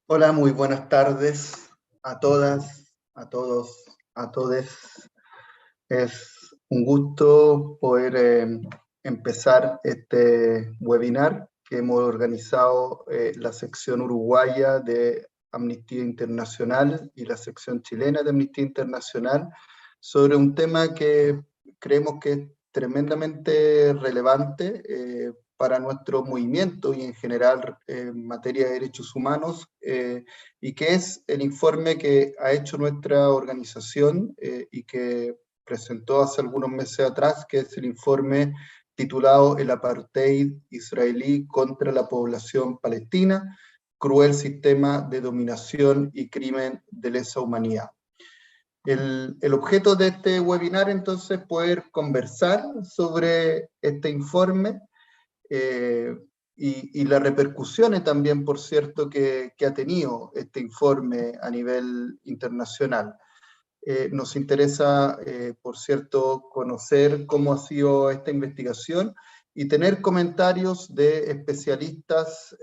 Hola, muy buenas tardes a todas, a todos, a todes. Es un gusto poder empezar este webinar que hemos organizado la sección uruguaya de Amnistía Internacional y la sección chilena de Amnistía Internacional sobre un tema que creemos que es tremendamente relevante para nuestro movimiento y en general en materia de derechos humanos, y que es el informe que ha hecho nuestra organización y que presentó hace algunos meses atrás, que es el informe titulado El apartheid israelí contra la población palestina, cruel sistema de dominación y crimen de lesa humanidad. El objeto de este webinar entonces es poder conversar sobre este informe eh, y las repercusiones también, por cierto, que ha tenido este informe a nivel internacional. Nos interesa, por cierto, conocer cómo ha sido esta investigación y tener comentarios de especialistas,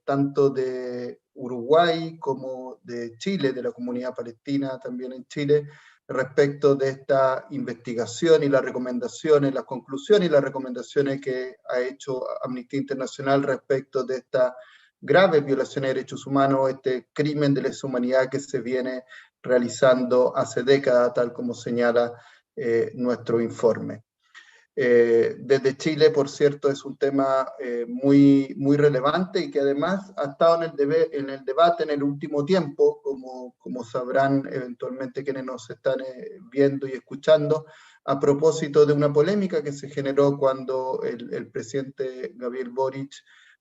tanto de Uruguay como de Chile, de la comunidad palestina también en Chile, respecto de esta investigación y las recomendaciones, las conclusiones y las recomendaciones que ha hecho Amnistía Internacional respecto de esta graves violaciones de derechos humanos, este crimen de lesa humanidad que se viene realizando hace décadas, tal como señala nuestro informe. Desde Chile, por cierto, es un tema muy relevante y que además ha estado en el debate en el último tiempo, como sabrán eventualmente quienes nos están viendo y escuchando, a propósito de una polémica que se generó cuando el presidente Gabriel Boric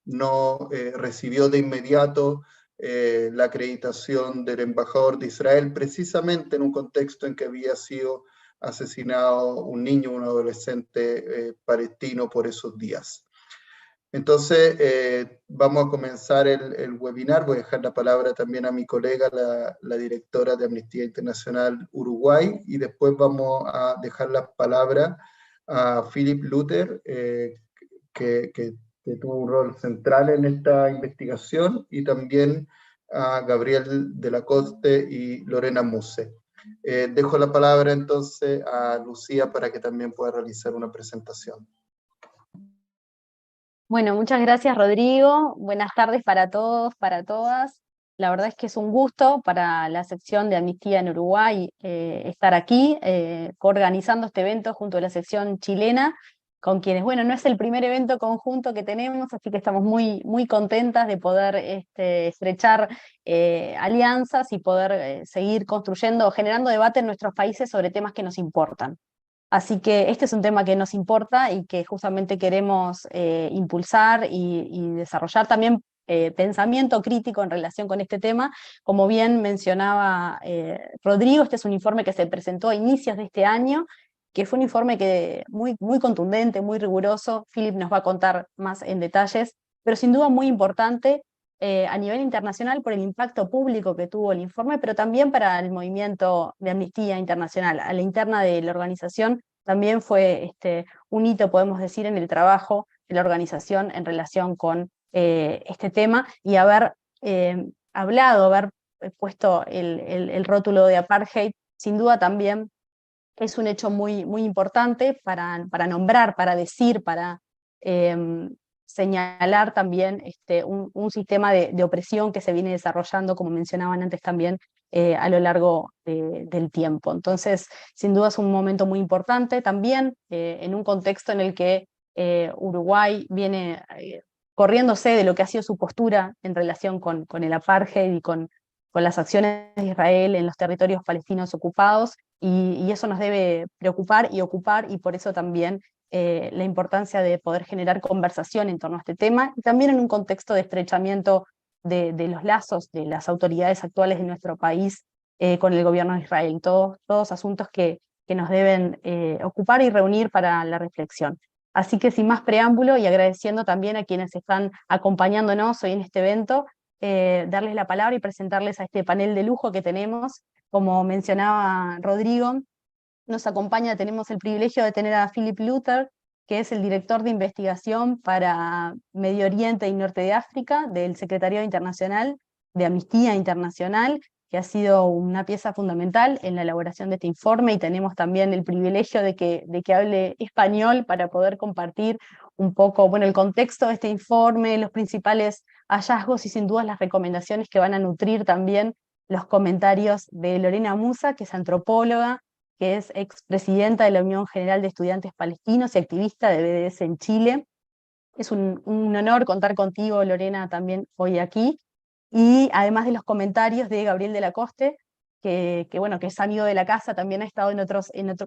no recibió de inmediato la acreditación del embajador de Israel, precisamente en un contexto en que había sido asesinado un niño, un adolescente palestino por esos días. Entonces, vamos a comenzar el webinar. Voy a dejar la palabra también a mi colega, la directora de Amnistía Internacional Uruguay, y después vamos a dejar la palabra a Philip Luther, que tuvo un rol central en esta investigación, y también a Gabriel de la Coste y Lorena Muse. Dejo la palabra entonces a Lucía para que también pueda realizar una presentación. Bueno, muchas gracias, Rodrigo. Buenas tardes para todos, para todas. La verdad es que es un gusto para la sección de Amnistía en Uruguay estar aquí organizando este evento junto a la sección chilena, con quienes, bueno, no es el primer evento conjunto que tenemos, así que estamos muy contentas de poder estrechar alianzas y poder seguir construyendo, generando debate en nuestros países sobre temas que nos importan. Así que este es un tema que nos importa y que justamente queremos impulsar y desarrollar también pensamiento crítico en relación con este tema. Como bien mencionaba Rodrigo, este es un informe que se presentó a inicios de este año, que fue un informe que muy contundente, muy riguroso. Philip nos va a contar más en detalles, pero sin duda muy importante a nivel internacional por el impacto público que tuvo el informe, pero también para el movimiento de Amnistía Internacional. A la interna de la organización también fue un hito, podemos decir, en el trabajo de la organización en relación con este tema y haber hablado, haber puesto el rótulo de apartheid, sin duda también es un hecho muy importante para nombrar, para decir, para señalar también un sistema de opresión que se viene desarrollando, como mencionaban antes también, a lo largo del tiempo. Entonces, sin duda es un momento muy importante también en un contexto en el que Uruguay viene corriéndose de lo que ha sido su postura en relación con el apartheid y con las acciones de Israel en los territorios palestinos ocupados, y eso nos debe preocupar y ocupar, y por eso también la importancia de poder generar conversación en torno a este tema, y también en un contexto de estrechamiento de los lazos de las autoridades actuales de nuestro país con el gobierno de Israel, todos asuntos que nos deben ocupar y reunir para la reflexión. Así que sin más preámbulo y agradeciendo también a quienes están acompañándonos hoy en este evento, darles la palabra y presentarles a este panel de lujo que tenemos. Como mencionaba Rodrigo, nos acompaña, tenemos el privilegio de tener a Philip Luther, que es el director de investigación para Medio Oriente y Norte de África del Secretariado Internacional de Amnistía Internacional, que ha sido una pieza fundamental en la elaboración de este informe, y tenemos también el privilegio de que hable español para poder compartir un poco, bueno, el contexto de este informe, los principales hallazgos y sin duda las recomendaciones que van a nutrir también los comentarios de Lorena Musa, que es antropóloga, que es expresidenta de la Unión General de Estudiantes Palestinos y activista de BDS en Chile. Es un honor contar contigo, Lorena, también hoy aquí. Y además de los comentarios de Gabriel de la Coste, bueno, que es amigo de la casa, también ha estado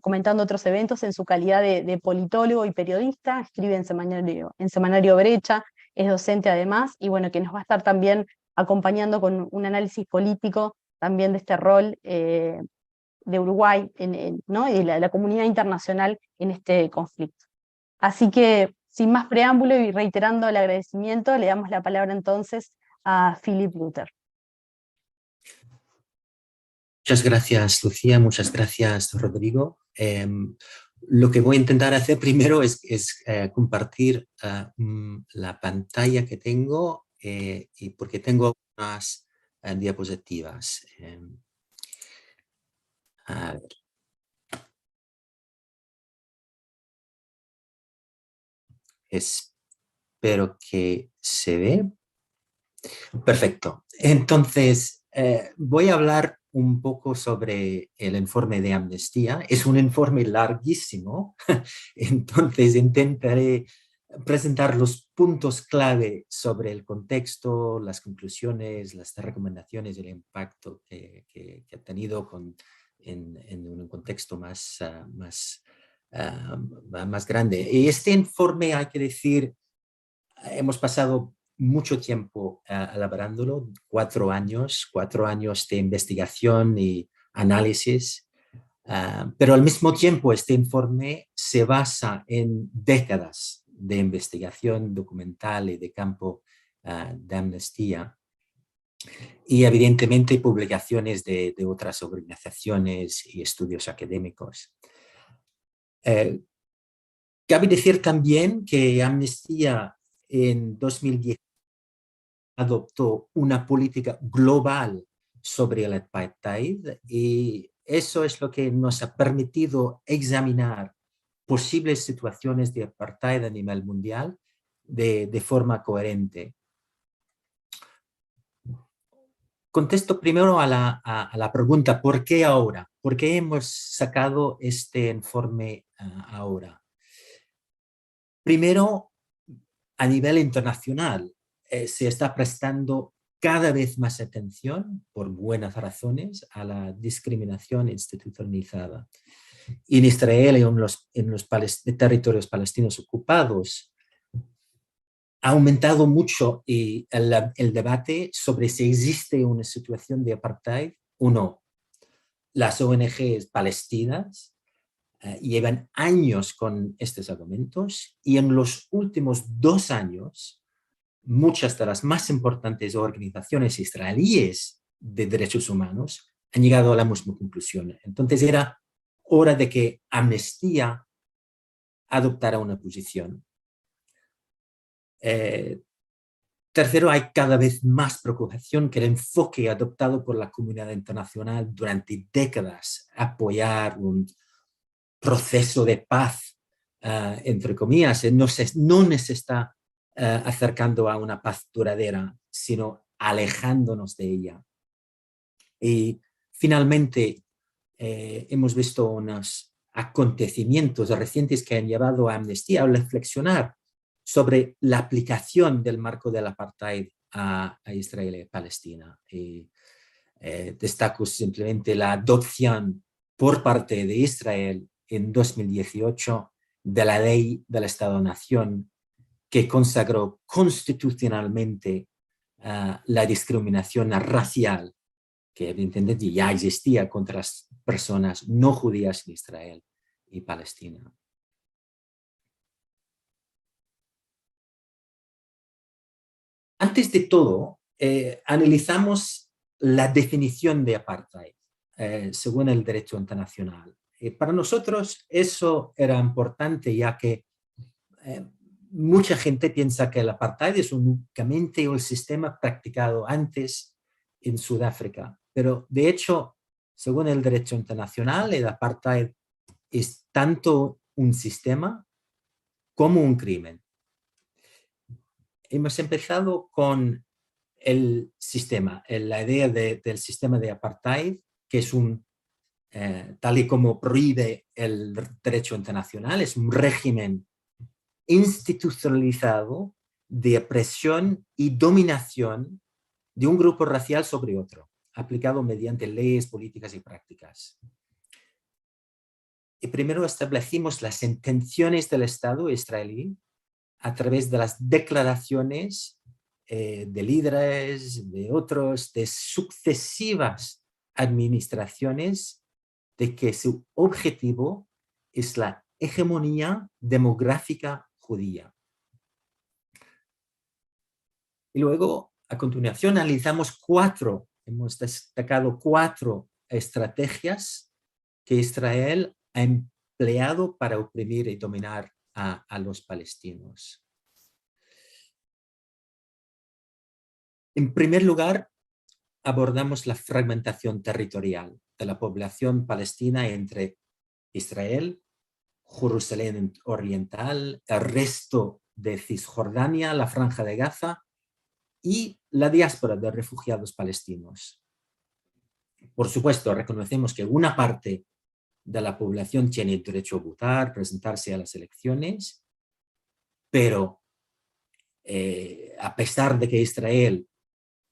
comentando otros eventos en su calidad de politólogo y periodista, escribe en Semanario Brecha, es docente además, y bueno, que nos va a estar también acompañando con un análisis político también de este rol de Uruguay, ¿no? Y de la comunidad internacional en este conflicto. Así que, sin más preámbulo y reiterando el agradecimiento, le damos la palabra entonces a Philipp Luther. Muchas gracias, Lucía. Muchas gracias, Rodrigo. Lo que voy a intentar hacer primero es compartir la pantalla que tengo, y porque tengo unas diapositivas. A ver. Espero que se ve. Perfecto. Entonces, voy a hablar un poco sobre el informe de Amnistía. Es un informe larguísimo, entonces intentaré presentar los puntos clave sobre el contexto, las conclusiones, las recomendaciones, el impacto que ha tenido en un contexto más grande. Y este informe, hay que decir, hemos pasado mucho tiempo elaborándolo, 4 años de investigación y análisis, pero al mismo tiempo este informe se basa en décadas de investigación documental y de campo de Amnistía, y evidentemente publicaciones de otras organizaciones y estudios académicos. Cabe decir también que Amnistía en 2010 adoptó una política global sobre el apartheid, y eso es lo que nos ha permitido examinar posibles situaciones de apartheid a nivel mundial de forma coherente. Contesto primero a la pregunta, ¿por qué ahora? ¿Por qué hemos sacado este informe ahora? Primero, a nivel internacional, se está prestando cada vez más atención, por buenas razones, a la discriminación institucionalizada. En Israel y en los territorios palestinos ocupados, ha aumentado mucho el debate sobre si existe una situación de apartheid o no. Las ONGs palestinas llevan años con estos argumentos, y en los últimos 2 años, muchas de las más importantes organizaciones israelíes de derechos humanos han llegado a la misma conclusión. Entonces era hora de que Amnistía adoptara una posición. Tercero, hay cada vez más preocupación que el enfoque adoptado por la comunidad internacional durante décadas, apoyar un proceso de paz, entre comillas, no nos está acercando a una paz duradera, sino alejándonos de ella. Y finalmente, hemos visto unos acontecimientos recientes que han llevado a Amnistía a reflexionar sobre la aplicación del marco del apartheid a Israel y Palestina. Y destaco simplemente la adopción por parte de Israel en 2018 de la ley del Estado-Nación, que consagró constitucionalmente la discriminación racial que evidentemente ya existía contra las personas no judías en Israel y Palestina. Antes de todo, analizamos la definición de apartheid según el derecho internacional. Para nosotros eso era importante, ya que mucha gente piensa que el apartheid es únicamente el sistema practicado antes en Sudáfrica. Pero de hecho, según el derecho internacional, el apartheid es tanto un sistema como un crimen. Hemos empezado con el sistema, la idea del sistema de apartheid, que es tal y como prohíbe el derecho internacional, es un régimen institucionalizado de opresión y dominación de un grupo racial sobre otro, aplicado mediante leyes, políticas y prácticas. Y primero establecimos las intenciones del Estado israelí a través de las declaraciones de líderes, de otros, de sucesivas administraciones, de que su objetivo es la hegemonía demográfica judía. Y luego, a continuación, hemos destacado 4 estrategias que Israel ha empleado para oprimir y dominar a los palestinos. En primer lugar, abordamos la fragmentación territorial de la población palestina entre Israel, Jerusalén Oriental, el resto de Cisjordania, la Franja de Gaza y la diáspora de refugiados palestinos. Por supuesto, reconocemos que una parte de la población tiene el derecho a votar, presentarse a las elecciones, pero a pesar de que Israel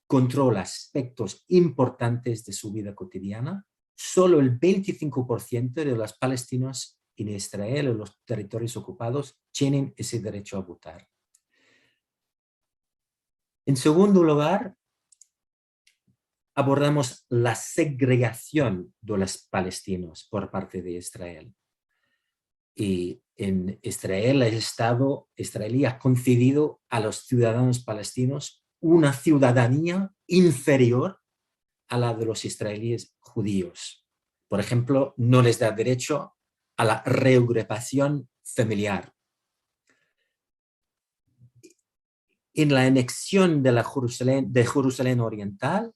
controla aspectos importantes de su vida cotidiana, solo el 25% de los palestinos en Israel o los territorios ocupados tienen ese derecho a votar. En segundo lugar, abordamos la segregación de los palestinos por parte de Israel. Y en Israel, el Estado israelí ha concedido a los ciudadanos palestinos una ciudadanía inferior a la de los israelíes judíos. Por ejemplo, no les da derecho a la reagrupación familiar. En la anexión de Jerusalén Oriental,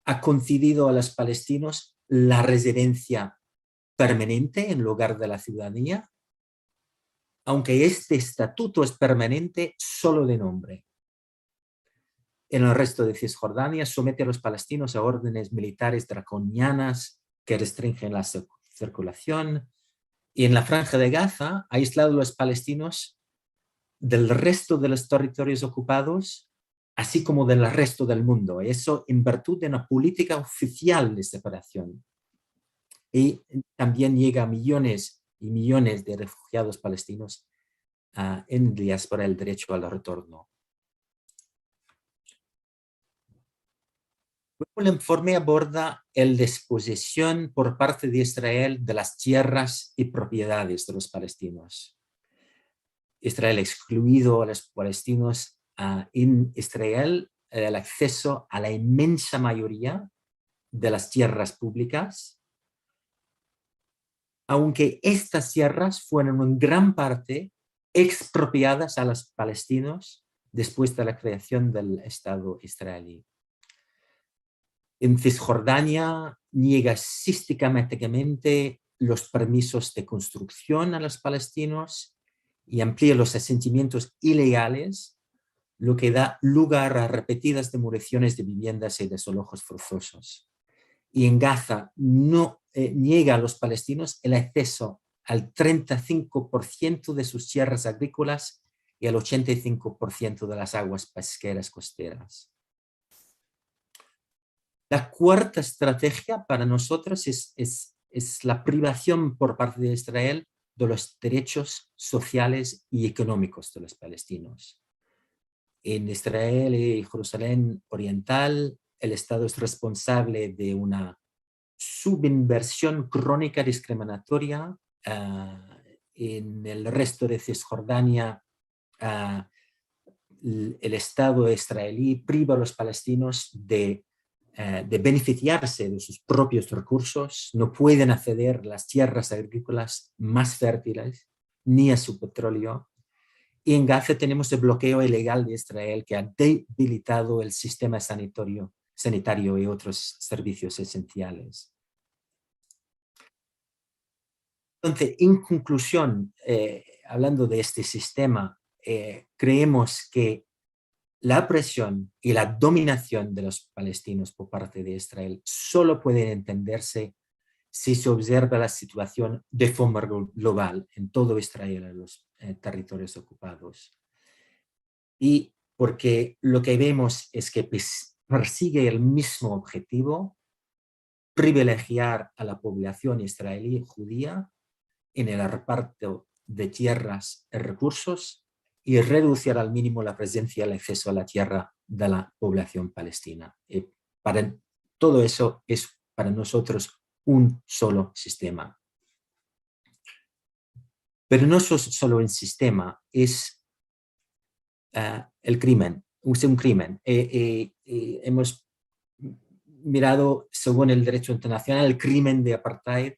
ha concedido a los palestinos la residencia permanente en lugar de la ciudadanía, aunque este estatuto es permanente solo de nombre. En el resto de Cisjordania somete a los palestinos a órdenes militares draconianas que restringen la circulación, y en la Franja de Gaza ha aislado a los palestinos del resto de los territorios ocupados, así como del resto del mundo, eso en virtud de una política oficial de separación. Y también llega a millones y millones de refugiados palestinos en diáspora el derecho al retorno. El informe aborda la disposición por parte de Israel de las tierras y propiedades de los palestinos. Israel ha excluido a los palestinos en Israel el acceso a la inmensa mayoría de las tierras públicas, aunque estas tierras fueron en gran parte expropiadas a los palestinos después de la creación del Estado israelí. En Cisjordania niega sistemáticamente los permisos de construcción a los palestinos y amplía los asentamientos ilegales, lo que da lugar a repetidas demoliciones de viviendas y desalojos forzosos. Y en Gaza niega a los palestinos el acceso al 35% de sus tierras agrícolas y al 85% de las aguas pesqueras costeras. La cuarta estrategia para nosotros es la privación por parte de Israel de los derechos sociales y económicos de los palestinos. En Israel y Jerusalén Oriental, el Estado es responsable de una subinversión crónica discriminatoria. En el resto de Cisjordania, el Estado israelí priva a los palestinos de beneficiarse de sus propios recursos, no pueden acceder a las tierras agrícolas más fértiles ni a su petróleo. Y en Gaza tenemos el bloqueo ilegal de Israel que ha debilitado el sistema sanitario sanitario y otros servicios esenciales. Entonces, en conclusión, hablando de este sistema, creemos que la opresión y la dominación de los palestinos por parte de Israel solo pueden entenderse si se observa la situación de forma global en todo Israel, en los territorios ocupados. Y porque lo que vemos es que persigue el mismo objetivo, privilegiar a la población israelí judía en el reparto de tierras y recursos y reducir al mínimo la presencia y el acceso a la tierra de la población palestina. Para todo eso es para nosotros un solo sistema. Pero no solo un sistema, es el crimen, es un crimen. Hemos mirado, según el derecho internacional, el crimen de apartheid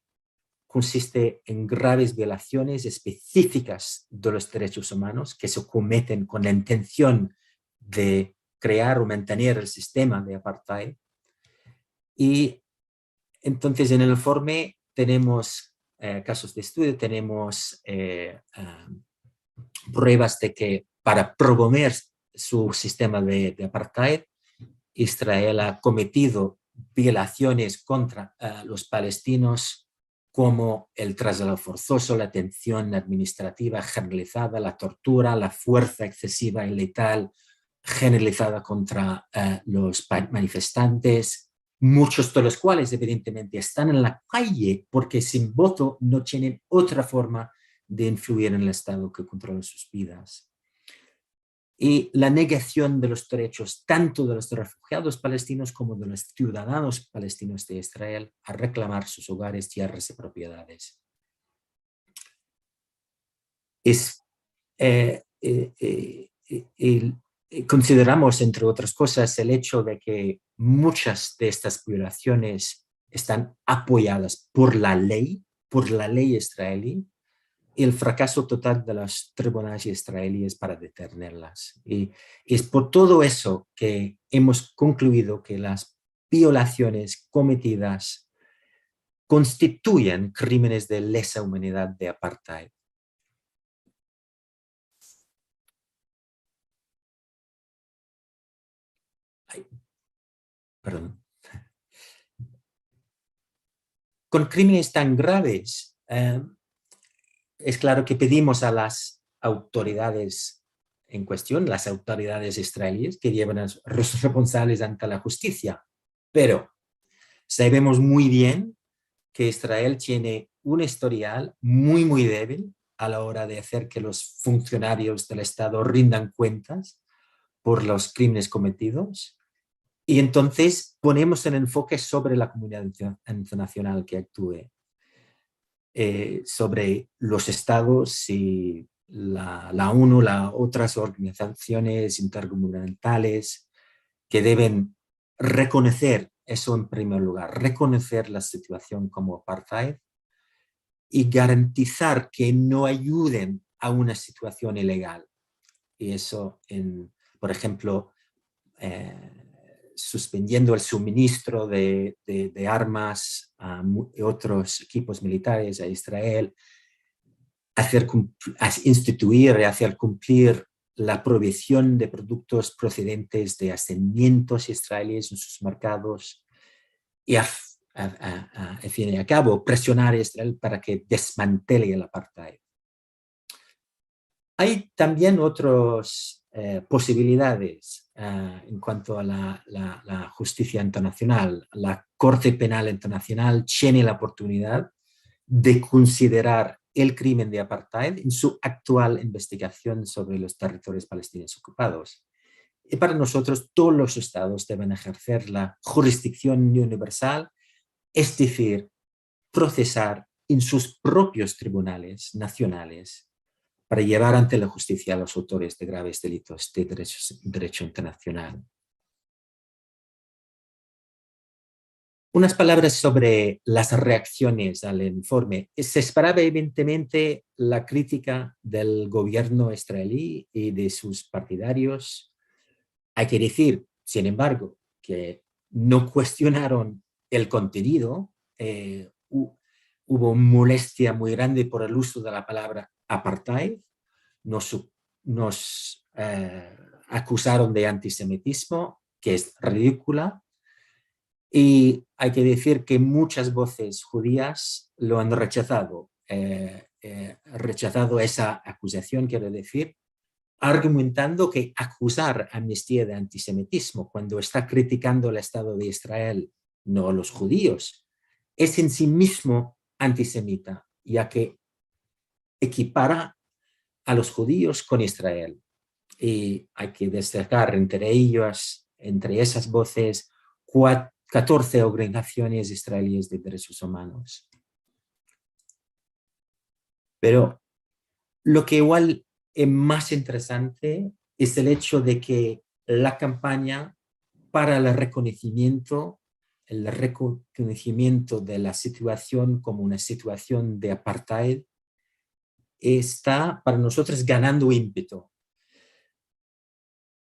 consiste en graves violaciones específicas de los derechos humanos que se cometen con la intención de crear o mantener el sistema de apartheid. Y entonces en el informe tenemos casos de estudio, tenemos pruebas de que para promover su sistema de apartheid, Israel ha cometido violaciones contra los palestinos como el traslado forzoso, la detención administrativa generalizada, la tortura, la fuerza excesiva y letal generalizada contra los manifestantes, muchos de los cuales evidentemente están en la calle porque sin voto no tienen otra forma de influir en el Estado que controla sus vidas. Y la negación de los derechos tanto de los refugiados palestinos como de los ciudadanos palestinos de Israel a reclamar sus hogares, tierras y propiedades. Consideramos, entre otras cosas, el hecho de que muchas de estas violaciones están apoyadas por la ley israelí, y el fracaso total de los tribunales israelíes para detenerlas. Y es por todo eso que hemos concluido que las violaciones cometidas constituyen crímenes de lesa humanidad de apartheid. Perdón. Con crímenes tan graves, es claro que pedimos a las autoridades en cuestión, las autoridades israelíes, que llevan a los responsables ante la justicia. Pero sabemos muy bien que Israel tiene un historial muy débil a la hora de hacer que los funcionarios del Estado rindan cuentas por los crímenes cometidos. Y entonces ponemos el enfoque sobre la comunidad internacional que actúe. Sobre los estados y la ONU, las otras organizaciones intergubernamentales que deben reconocer eso en primer lugar, reconocer la situación como apartheid y garantizar que no ayuden a una situación ilegal. Y eso, por ejemplo, suspendiendo el suministro de armas a otros equipos militares a Israel, instituir y hacer cumplir la provisión de productos procedentes de asentamientos israelíes en sus mercados y al fin y al cabo presionar a Israel para que desmantele el apartheid. Hay también otras posibilidades en cuanto a la justicia internacional. La Corte Penal Internacional tiene la oportunidad de considerar el crimen de apartheid en su actual investigación sobre los territorios palestinos ocupados. Y para nosotros todos los estados deben ejercer la jurisdicción universal, es decir, procesar en sus propios tribunales nacionales para llevar ante la justicia a los autores de graves delitos de derecho internacional. Unas palabras sobre las reacciones al informe. Se esperaba evidentemente la crítica del gobierno israelí y de sus partidarios. Hay que decir, sin embargo, que no cuestionaron el contenido. Hubo molestia muy grande por el uso de la palabra apartheid. Nos acusaron de antisemitismo, que es ridícula. Y hay que decir que muchas voces judías lo han rechazado. Rechazado esa acusación, quiero decir, argumentando que acusar a Amnistía de antisemitismo cuando está criticando el Estado de Israel, no a los judíos, es en sí mismo antisemita, ya que equipara a los judíos con Israel. Y hay que destacar entre esas voces, 14 organizaciones israelíes de derechos humanos. Pero lo que igual es más interesante es el hecho de que la campaña para el reconocimiento de la situación como una situación de apartheid está para nosotros ganando ímpetu.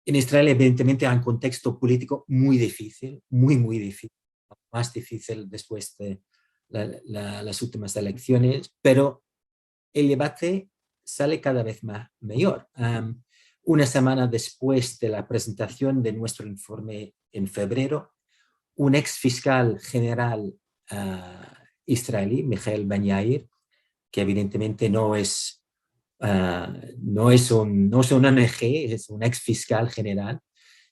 En Israel, evidentemente, hay un contexto político muy difícil, muy difícil, más difícil después de las últimas elecciones, pero el debate sale cada vez mayor. Una semana después de la presentación de nuestro informe en febrero, un ex fiscal general israelí, Michael Ben-Yair, que evidentemente no es una ONG, es un ex fiscal general,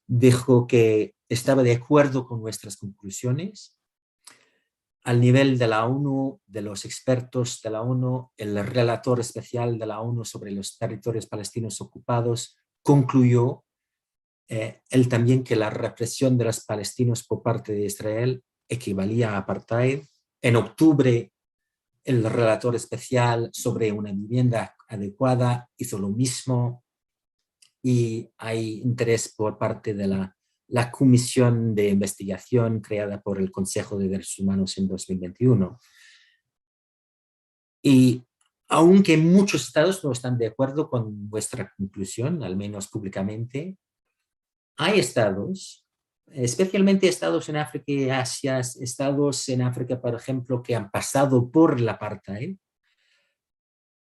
dijo que estaba de acuerdo con nuestras conclusiones. Al nivel de la ONU, de los expertos de la ONU, el relator especial de la ONU sobre los territorios palestinos ocupados concluyó él también que la represión de los palestinos por parte de Israel equivalía a apartheid. En octubre, el relator especial sobre una vivienda adecuada hizo lo mismo, y hay interés por parte de la comisión de investigación creada por el Consejo de Derechos Humanos en 2021. Y aunque muchos estados no están de acuerdo con nuestra conclusión, al menos públicamente, hay estados, especialmente estados en África y Asia, estados en África, por ejemplo, que han pasado por el apartheid,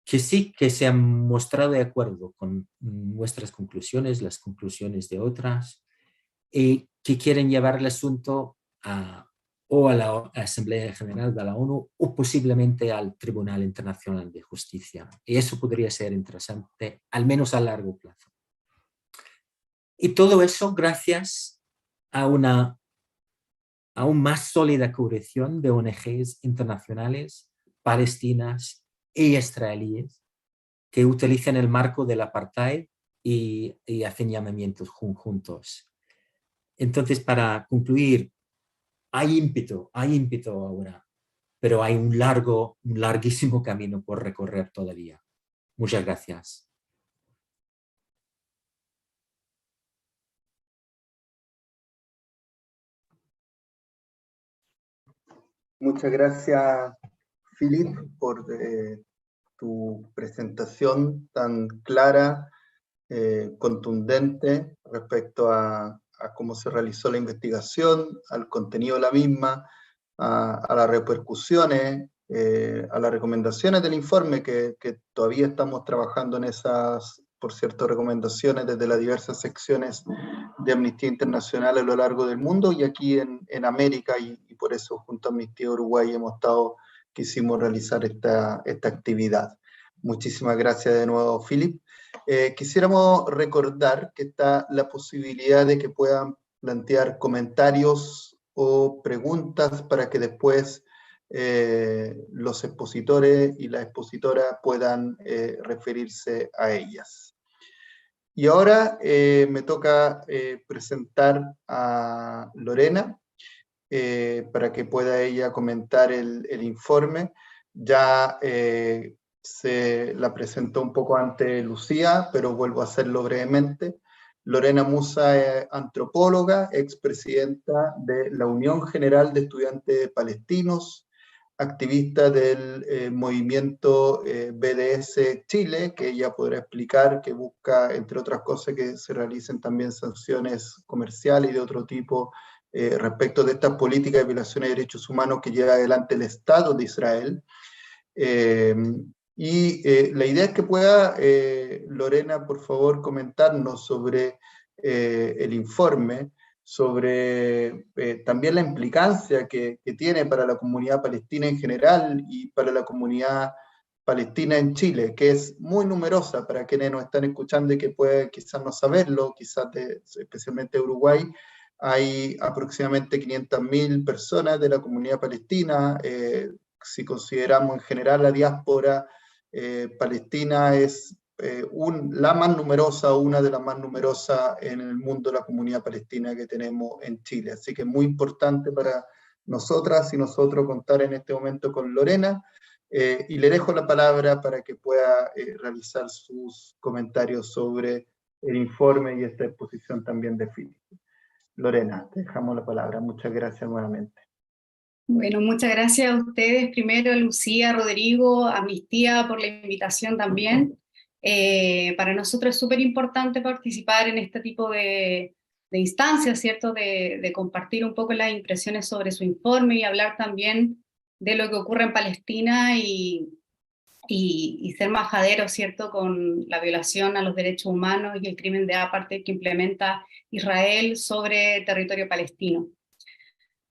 que sí que se han mostrado de acuerdo con nuestras conclusiones, las conclusiones de otras, y que quieren llevar el asunto o a la Asamblea General de la ONU o posiblemente al Tribunal Internacional de Justicia. Y eso podría ser interesante, al menos a largo plazo. Y todo eso gracias a una aún más sólida coalición de ONGs internacionales, palestinas e israelíes, que utilizan el marco del apartheid y hacen llamamientos juntos. Entonces, para concluir, hay ímpetu ahora, pero hay un larguísimo camino por recorrer todavía. Muchas gracias. Muchas gracias, Philip, por tu presentación tan clara, contundente respecto a cómo se realizó la investigación, al contenido de la misma, a las repercusiones, a las recomendaciones del informe, que todavía estamos trabajando en esas, por cierto, recomendaciones desde las diversas secciones de Amnistía Internacional a lo largo del mundo y aquí en América, y por eso junto a Amnistía Uruguay quisimos realizar esta actividad. Muchísimas gracias de nuevo, Philip. Quisiéramos recordar que está la posibilidad de que puedan plantear comentarios o preguntas para que después los expositores y la expositora puedan referirse a ellas. Y ahora me toca presentar a Lorena para que pueda ella comentar el informe. Ya se la presentó un poco antes Lucía, pero vuelvo a hacerlo brevemente. Lorena Musa es antropóloga, expresidenta de la Unión General de Estudiantes Palestinos, activista del movimiento BDS Chile, que ella podrá explicar, que busca, entre otras cosas, que se realicen también sanciones comerciales y de otro tipo respecto de estas políticas de violaciones de derechos humanos que lleva adelante el Estado de Israel. La idea es que pueda, Lorena, por favor, comentarnos sobre el informe, sobre también la implicancia que tiene para la comunidad palestina en general y para la comunidad palestina en Chile, que es muy numerosa para quienes nos están escuchando y que pueden quizás no saberlo, quizás especialmente de Uruguay. Hay aproximadamente 500.000 personas de la comunidad palestina. Si consideramos en general la diáspora palestina, es la más numerosa, una de las más numerosas en el mundo, la comunidad palestina que tenemos en Chile. Así que es muy importante para nosotras y nosotros contar en este momento con Lorena, y le dejo la palabra para que pueda realizar sus comentarios sobre el informe y esta exposición también de Philip. Lorena, te dejamos la palabra. Muchas gracias nuevamente. Bueno, muchas gracias a ustedes, primero a Lucía, a Rodrigo, a Amnistía por la invitación también. Para nosotros es súper importante participar en este tipo de instancias, ¿cierto? De compartir un poco las impresiones sobre su informe y hablar también de lo que ocurre en Palestina y ser majadero, ¿cierto?, con la violación a los derechos humanos y el crimen de apartheid que implementa Israel sobre territorio palestino.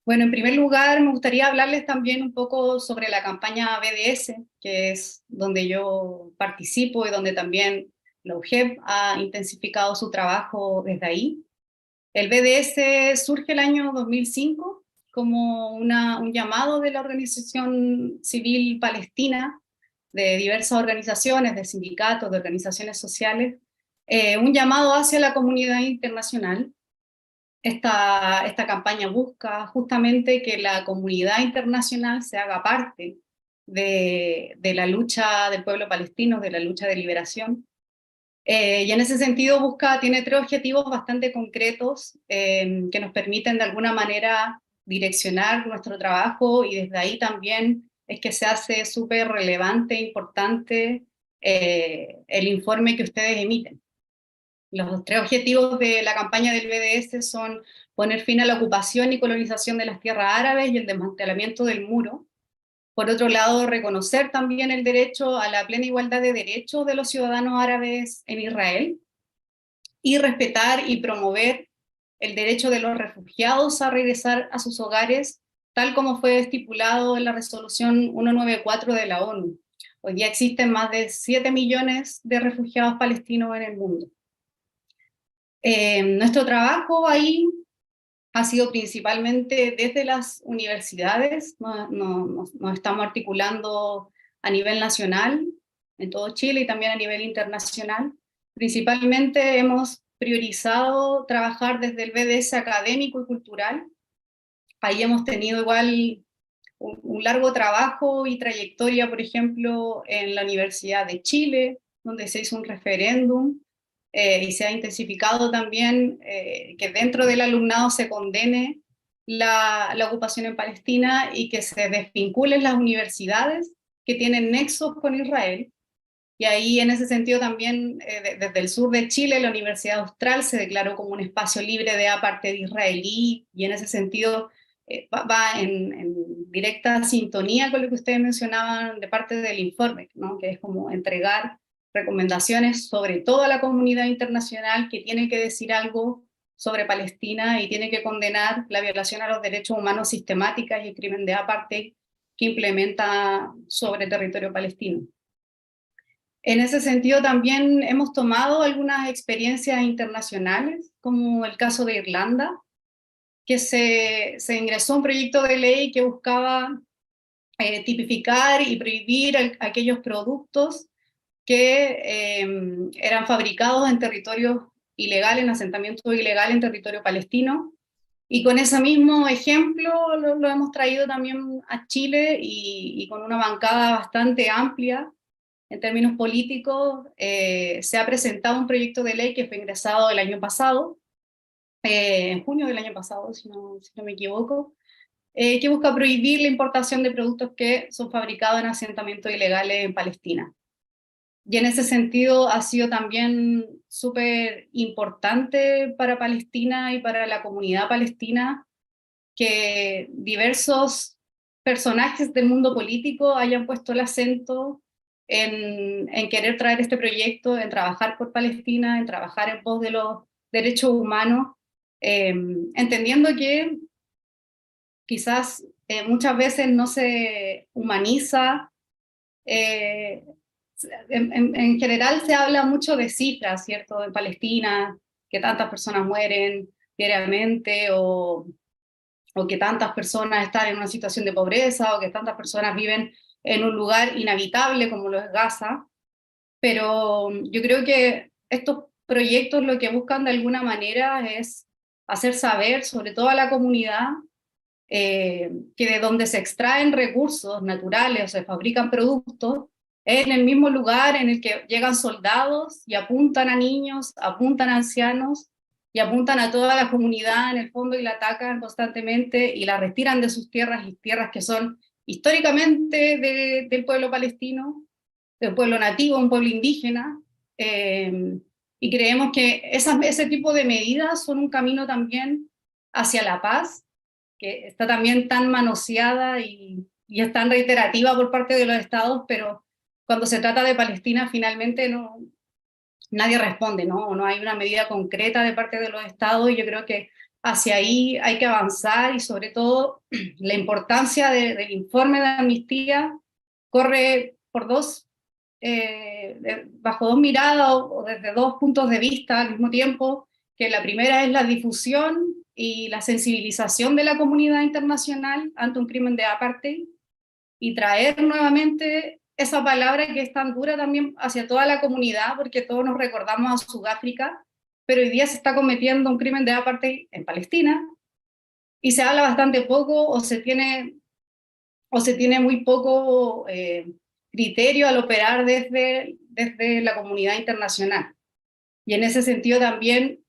Bueno, en primer lugar, me gustaría hablarles también un poco sobre la campaña BDS, que es donde yo participo y donde también la UGEP ha intensificado su trabajo desde ahí. El BDS surge el año 2005 como un llamado de la organización civil palestina, de diversas organizaciones, de sindicatos, de organizaciones sociales, un llamado hacia la comunidad internacional. Esta campaña busca justamente que la comunidad internacional se haga parte de la lucha del pueblo palestino, de la lucha de liberación. Y en ese sentido tiene tres objetivos bastante concretos que nos permiten de alguna manera direccionar nuestro trabajo, y desde ahí también es que se hace súper relevante e importante el informe que ustedes emiten. Los tres objetivos de la campaña del BDS son poner fin a la ocupación y colonización de las tierras árabes y el desmantelamiento del muro. Por otro lado, reconocer también el derecho a la plena igualdad de derechos de los ciudadanos árabes en Israel, y respetar y promover el derecho de los refugiados a regresar a sus hogares, tal como fue estipulado en la resolución 194 de la ONU. Hoy día existen más de 7 millones de refugiados palestinos en el mundo. Nuestro trabajo ahí ha sido principalmente desde las universidades. Nos estamos articulando a nivel nacional, en todo Chile, y también a nivel internacional. Principalmente hemos priorizado trabajar desde el BDS académico y cultural. Ahí hemos tenido igual un largo trabajo y trayectoria, por ejemplo, en la Universidad de Chile, donde se hizo un referéndum, y se ha intensificado también que dentro del alumnado se condene la ocupación en Palestina y que se desvinculen las universidades que tienen nexos con Israel. Y ahí, en ese sentido, también desde el sur de Chile, la Universidad Austral se declaró como un espacio libre de apartheid israelí, y en ese sentido va en directa sintonía con lo que ustedes mencionaban de parte del informe, ¿no? Que es como entregar recomendaciones sobre toda la comunidad internacional que tiene que decir algo sobre Palestina y tiene que condenar la violación a los derechos humanos sistemáticas y el crimen de apartheid que implementa sobre territorio palestino. En ese sentido también hemos tomado algunas experiencias internacionales, como el caso de Irlanda, que se ingresó un proyecto de ley que buscaba tipificar y prohibir aquellos productos que eran fabricados en territorios ilegales, en asentamientos ilegales en territorio palestino. Y con ese mismo ejemplo lo hemos traído también a Chile, y con una bancada bastante amplia en términos políticos, se ha presentado un proyecto de ley que fue ingresado el año pasado, en junio del año pasado, si no me equivoco, que busca prohibir la importación de productos que son fabricados en asentamientos ilegales en Palestina. Y en ese sentido ha sido también súper importante para Palestina y para la comunidad palestina que diversos personajes del mundo político hayan puesto el acento en querer traer este proyecto, en trabajar por Palestina, en trabajar en pos de los derechos humanos, entendiendo que quizás muchas veces no se humaniza. En general se habla mucho de cifras, ¿cierto? En Palestina, que tantas personas mueren diariamente, o que tantas personas están en una situación de pobreza, o que tantas personas viven en un lugar inhabitable como lo es Gaza. Pero yo creo que estos proyectos lo que buscan de alguna manera es hacer saber, sobre todo a la comunidad, que de donde se extraen recursos naturales o se fabrican productos, es en el mismo lugar en el que llegan soldados y apuntan a niños, apuntan a ancianos y apuntan a toda la comunidad en el fondo y la atacan constantemente y la retiran de sus tierras, y tierras que son históricamente del pueblo palestino, del pueblo nativo, un pueblo indígena, y creemos que ese tipo de medidas son un camino también hacia la paz, que está también tan manoseada y es tan reiterativa por parte de los estados, pero cuando se trata de Palestina finalmente nadie responde, ¿no? No hay una medida concreta de parte de los estados, y yo creo que hacia ahí hay que avanzar, y sobre todo la importancia del informe de Amnistía corre por bajo dos miradas o desde dos puntos de vista al mismo tiempo, que la primera es la difusión y la sensibilización de la comunidad internacional ante un crimen de apartheid, y traer nuevamente esa palabra que es tan dura también hacia toda la comunidad, porque todos nos recordamos a Sudáfrica, pero hoy día se está cometiendo un crimen de apartheid en Palestina, y se habla bastante poco, o se tiene muy poco criterio al operar desde la comunidad internacional. Y en ese sentido también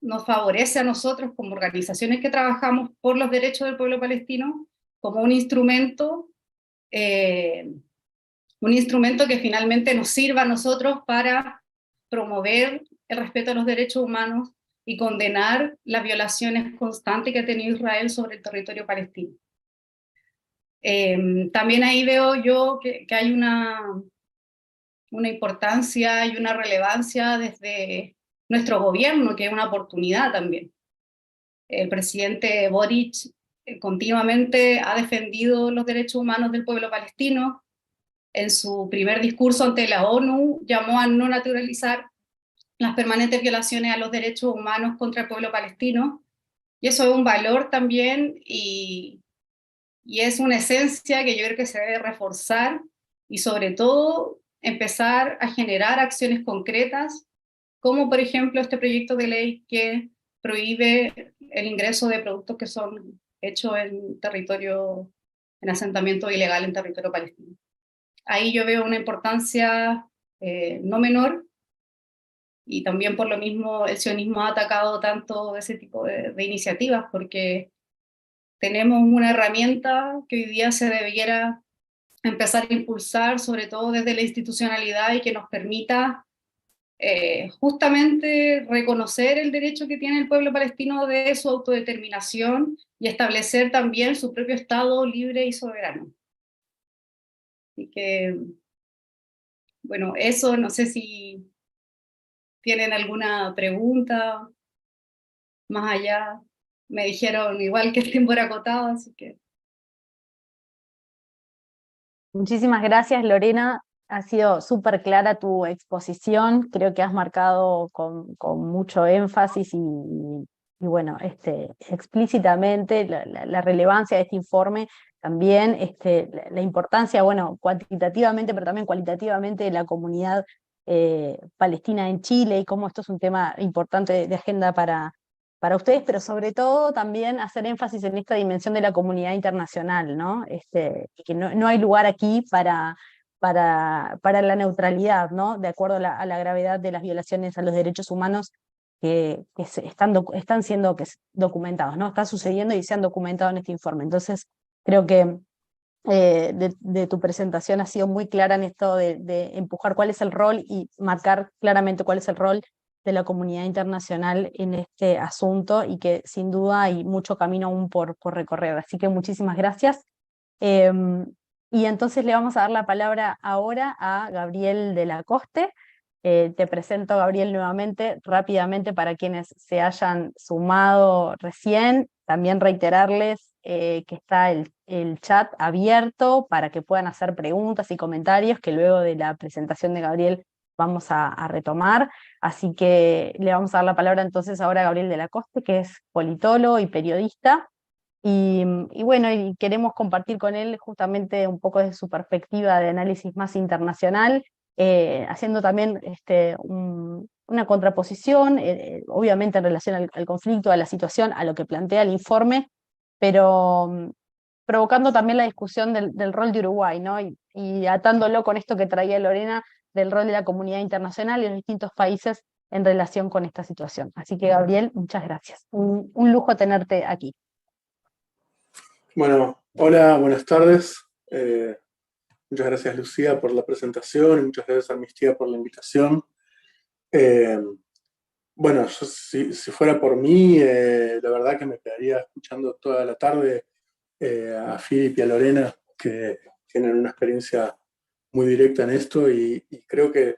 nos favorece a nosotros como organizaciones que trabajamos por los derechos del pueblo palestino como un instrumento que finalmente nos sirva a nosotros para promover el respeto a los derechos humanos y condenar las violaciones constantes que ha tenido Israel sobre el territorio palestino. También ahí veo yo que hay una importancia y una relevancia desde nuestro gobierno, que es una oportunidad también. El presidente Boric continuamente ha defendido los derechos humanos del pueblo palestino. En su primer discurso ante la ONU llamó a no naturalizar las permanentes violaciones a los derechos humanos contra el pueblo palestino, y eso es un valor también, y es una esencia que yo creo que se debe reforzar, y sobre todo empezar a generar acciones concretas, como por ejemplo este proyecto de ley que prohíbe el ingreso de productos que son hechos en asentamiento ilegal en territorio palestino. Ahí yo veo una importancia no menor, y también por lo mismo el sionismo ha atacado tanto ese tipo de iniciativas, porque tenemos una herramienta que hoy día se debiera empezar a impulsar, sobre todo desde la institucionalidad, y que nos permita justamente reconocer el derecho que tiene el pueblo palestino de su autodeterminación y establecer también su propio Estado libre y soberano. Así que, bueno, eso, no sé si tienen alguna pregunta más allá. Me dijeron igual que el tiempo era acotado, así que... Muchísimas gracias, Lorena. Ha sido súper clara tu exposición. Creo que has marcado con mucho énfasis y bueno, explícitamente la relevancia de este informe, también la importancia, bueno, cuantitativamente, pero también cualitativamente, de la comunidad palestina en Chile, y cómo esto es un tema importante de agenda para ustedes, pero sobre todo también hacer énfasis en esta dimensión de la comunidad internacional, ¿no? Que no hay lugar aquí para la neutralidad, ¿no? De acuerdo a la gravedad de las violaciones a los derechos humanos que están siendo documentados, ¿no? Están sucediendo y se han documentado en este informe. Entonces, creo que de tu presentación ha sido muy clara en esto de empujar cuál es el rol y marcar claramente cuál es el rol de la comunidad internacional en este asunto y que sin duda hay mucho camino aún por recorrer. Así que muchísimas gracias. Y entonces le vamos a dar la palabra ahora a Gabriel de la Coste. Te presento, Gabriel, nuevamente, rápidamente para quienes se hayan sumado recién. También reiterarles que está el chat abierto para que puedan hacer preguntas y comentarios que luego de la presentación de Gabriel vamos a retomar. Así que le vamos a dar la palabra entonces ahora a Gabriel de la Coste, que es politólogo y periodista. Y bueno, y queremos compartir con él justamente un poco de su perspectiva de análisis más internacional, haciendo también una contraposición, obviamente en relación al conflicto, a la situación, a lo que plantea el informe, pero provocando también la discusión del rol de Uruguay, ¿no? Y atándolo con esto que traía Lorena del rol de la comunidad internacional y los distintos países en relación con esta situación. Así que, Gabriel, muchas gracias. Un lujo tenerte aquí. Bueno, hola, buenas tardes. Muchas gracias, Lucía, por la presentación y muchas gracias, Amnistía, por la invitación. Bueno, yo, si fuera por mí, la verdad que me quedaría escuchando toda la tarde a Philip y a Lorena, que tienen una experiencia muy directa en esto y creo que,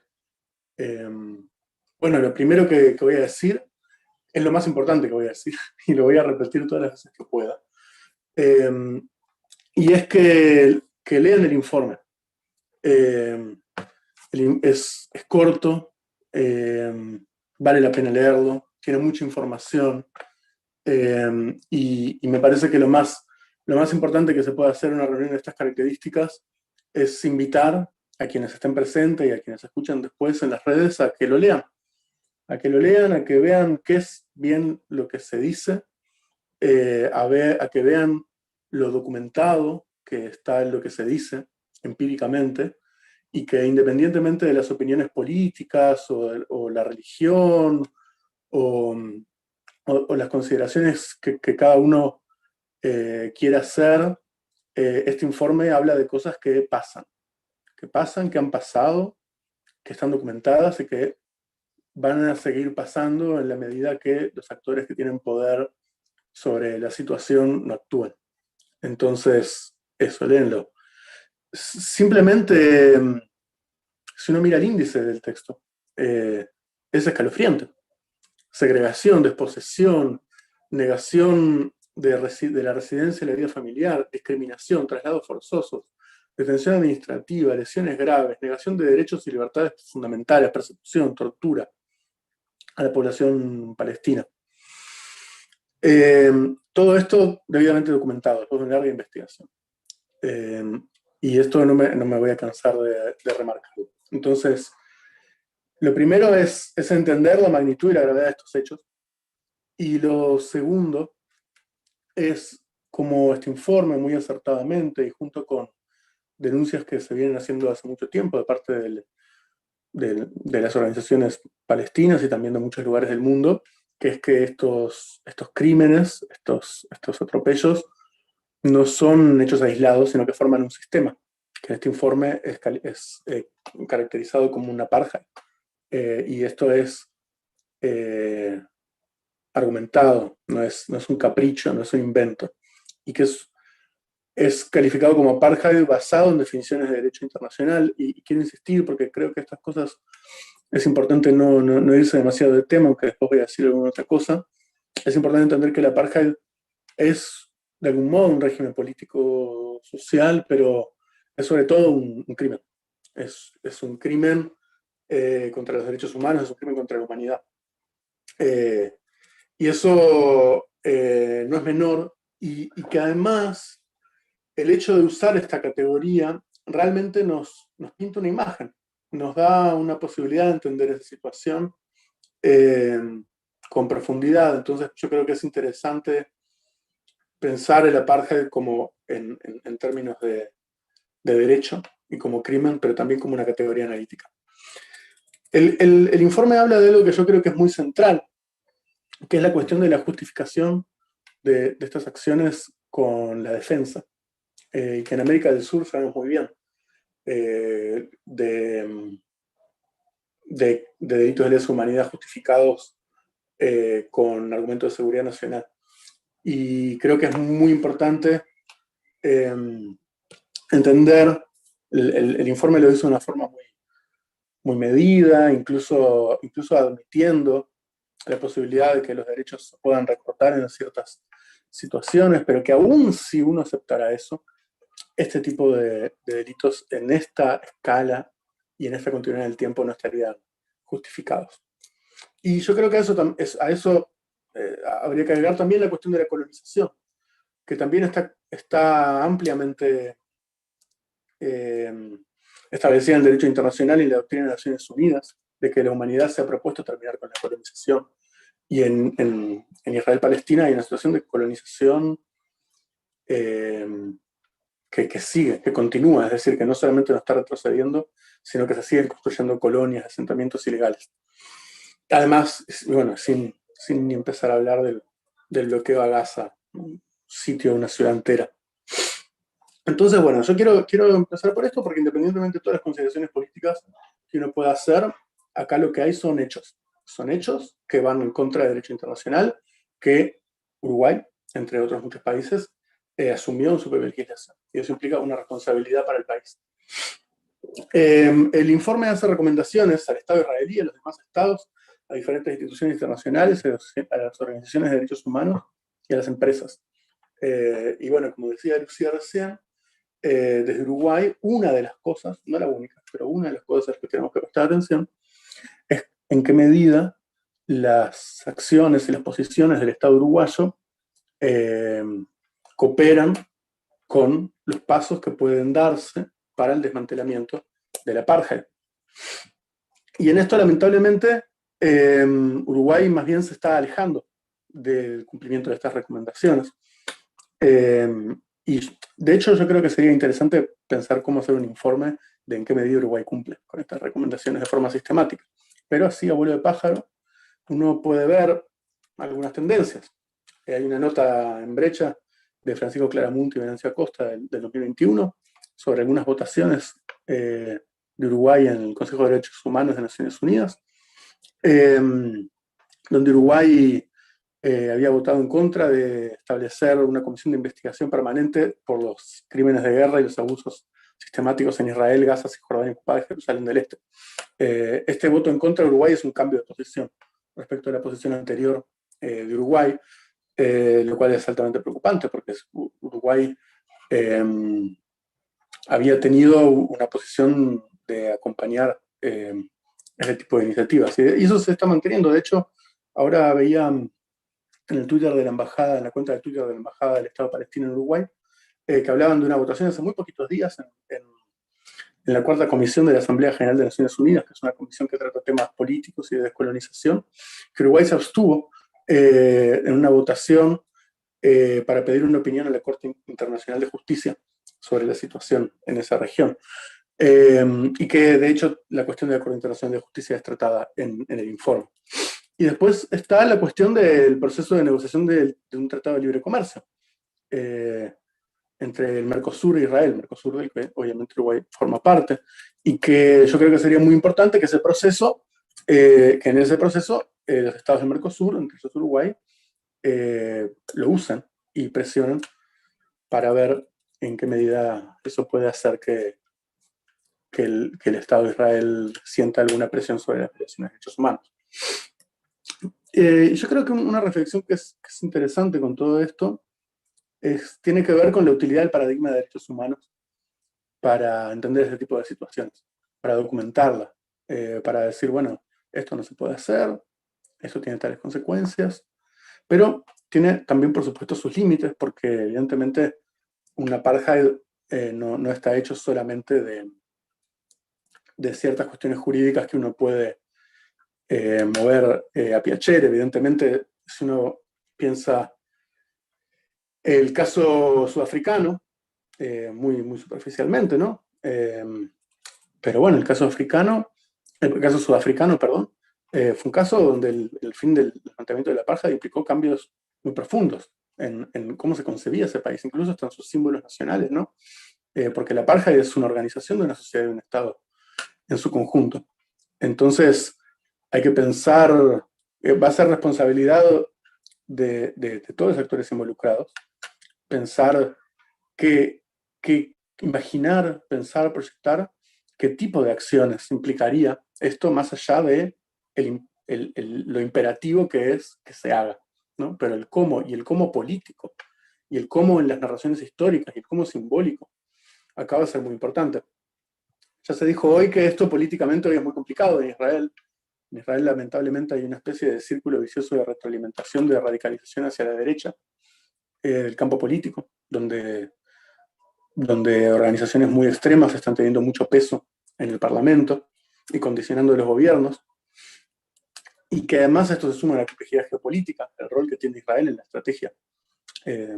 bueno, lo primero que voy a decir es lo más importante que voy a decir y lo voy a repetir todas las veces que pueda. Y es que lean el informe. Es corto, vale la pena leerlo, tiene mucha información, y me parece que lo más importante que se puede hacer en una reunión de estas características es invitar a quienes estén presentes y a quienes escuchan después en las redes a que lo lean, a que vean qué es bien lo que se dice, a que vean lo documentado que está en lo que se dice empíricamente, y que independientemente de las opiniones políticas o la religión o las consideraciones que cada uno quiera hacer, este informe habla de cosas que pasan, que han pasado, que están documentadas y que van a seguir pasando en la medida que los actores que tienen poder sobre la situación no actúen. Entonces, eso, léenlo. Simplemente, si uno mira el índice del texto, es escalofriante. Segregación, desposesión, negación de la residencia y la vida familiar, discriminación, traslados forzosos, detención administrativa, lesiones graves, negación de derechos y libertades fundamentales, persecución, tortura a la población palestina. Todo esto debidamente documentado, después de una larga investigación. Y esto no me voy a cansar de remarcarlo. Entonces, lo primero es entender la magnitud y la gravedad de estos hechos. Y lo segundo es cómo este informe, muy acertadamente y junto con denuncias que se vienen haciendo hace mucho tiempo de parte de las organizaciones palestinas y también de muchos lugares del mundo, que es que estos crímenes, estos atropellos, no son hechos aislados, sino que forman un sistema, que en este informe es caracterizado como un apartheid. Y esto es argumentado, no es un capricho, no es un invento, y que es calificado como apartheid basado en definiciones de derecho internacional, y quiero insistir porque creo que estas cosas es importante no irse demasiado de tema, aunque después voy a decir alguna otra cosa. Es importante entender que el apartheid es de algún modo un régimen político social, pero es sobre todo un crimen. Es un crimen contra los derechos humanos, es un crimen contra la humanidad. Y eso no es menor, y que además el hecho de usar esta categoría realmente nos pinta una imagen, nos da una posibilidad de entender esa situación con profundidad. Entonces yo creo que es interesante pensar el apartheid como en términos de derecho y como crimen, pero también como una categoría analítica. El informe habla de algo que yo creo que es muy central, que es la cuestión de la justificación de estas acciones con la defensa, que en América del Sur sabemos muy bien, de de delitos de lesa humanidad justificados con argumentos de seguridad nacional. Y creo que es muy importante entender, el informe lo hizo de una forma muy medida, incluso admitiendo la posibilidad de que los derechos se puedan recortar en ciertas situaciones, pero que aún si uno aceptara eso, este tipo de delitos en esta escala y en esta continuidad del tiempo no estarían justificados. Y yo creo que a eso habría que agregar también la cuestión de la colonización, que también está ampliamente establecida en el derecho internacional y en la doctrina de Naciones Unidas, de que la humanidad se ha propuesto terminar con la colonización. Y en Israel-Palestina hay una situación de colonización que sigue, que continúa, es decir, que no solamente no está retrocediendo, sino que se siguen construyendo colonias, asentamientos ilegales. Además, bueno, sin ni empezar a hablar del bloqueo a Gaza, un sitio, una ciudad entera. Entonces, bueno, yo quiero empezar por esto porque independientemente de todas las consideraciones políticas que uno pueda hacer, acá lo que hay son hechos. Son hechos que van en contra del derecho internacional, que Uruguay, entre otros muchos países, asumió en su propia legislación. Y eso implica una responsabilidad para el país. El informe hace recomendaciones al Estado israelí, a los demás estados, a diferentes instituciones internacionales, a las organizaciones de derechos humanos y a las empresas. Y bueno, como decía Lucía recién, desde Uruguay, una de las cosas, no la única, pero una de las cosas que tenemos que prestar atención es en qué medida las acciones y las posiciones del Estado uruguayo cooperan con los pasos que pueden darse para el desmantelamiento del apartheid. Y en esto, lamentablemente, Uruguay más bien se está alejando del cumplimiento de estas recomendaciones. Y de hecho yo creo que sería interesante pensar cómo hacer un informe de en qué medida Uruguay cumple con estas recomendaciones de forma sistemática. Pero así, a vuelo de pájaro, uno puede ver algunas tendencias. Hay una nota en Brecha de Francisco Claramunt y Venancio Acosta del 2021 sobre algunas votaciones de Uruguay en el Consejo de Derechos Humanos de Naciones Unidas, donde Uruguay había votado en contra de establecer una comisión de investigación permanente por los crímenes de guerra y los abusos sistemáticos en Israel, Gaza, Cisjordania ocupada y Jerusalén del Este. Este voto en contra de Uruguay es un cambio de posición respecto a la posición anterior de Uruguay, lo cual es altamente preocupante porque Uruguay había tenido una posición de acompañar ese tipo de iniciativas. Y eso se está manteniendo. De hecho, ahora veía en el Twitter de la embajada, en la cuenta de Twitter de la embajada del Estado palestino en Uruguay, que hablaban de una votación hace muy poquitos días en la cuarta comisión de la Asamblea General de Naciones Unidas, que es una comisión que trata temas políticos y de descolonización, que Uruguay se abstuvo en una votación para pedir una opinión a la Corte Internacional de Justicia sobre la situación en esa región. Y que de hecho la cuestión de la Corte Internacional de Justicia es tratada en el informe. Y después está la cuestión del proceso de negociación de un tratado de libre comercio entre el Mercosur e Israel, Mercosur del que obviamente Uruguay forma parte, y que yo creo que sería muy importante que en ese proceso los estados del Mercosur, entre ellos Uruguay, lo usen y presionen para ver en qué medida eso puede hacer que el Estado de Israel sienta alguna presión sobre las violaciones de derechos humanos. Yo creo que una reflexión que es interesante con todo esto tiene que ver con la utilidad del paradigma de derechos humanos para entender ese tipo de situaciones, para documentarla, para decir, bueno, esto no se puede hacer, esto tiene tales consecuencias, pero tiene también, por supuesto, sus límites, porque evidentemente un apartheid no está hecho solamente de ciertas cuestiones jurídicas que uno puede mover a piacere. Evidentemente, si uno piensa el caso sudafricano, muy superficialmente, ¿no? Pero bueno, el caso sudafricano, perdón, fue un caso donde el fin del levantamiento de la apartheid implicó cambios muy profundos en cómo se concebía ese país, incluso hasta en sus símbolos nacionales, ¿no? Porque la apartheid es una organización de una sociedad y de un Estado en su conjunto. Entonces, hay que pensar, va a ser responsabilidad de todos los actores involucrados, pensar imaginar, pensar, proyectar qué tipo de acciones implicaría esto más allá de lo imperativo que es que se haga, ¿no? Pero el cómo, y el cómo político, y el cómo en las narraciones históricas, y el cómo simbólico, acá va a ser muy importante. Ya se dijo hoy que esto políticamente hoy es muy complicado en Israel. En Israel, lamentablemente, hay una especie de círculo vicioso de retroalimentación, de radicalización hacia la derecha del campo político, donde organizaciones muy extremas están teniendo mucho peso en el Parlamento y condicionando los gobiernos, y que además esto se suma a la complejidad geopolítica, el rol que tiene Israel en la estrategia de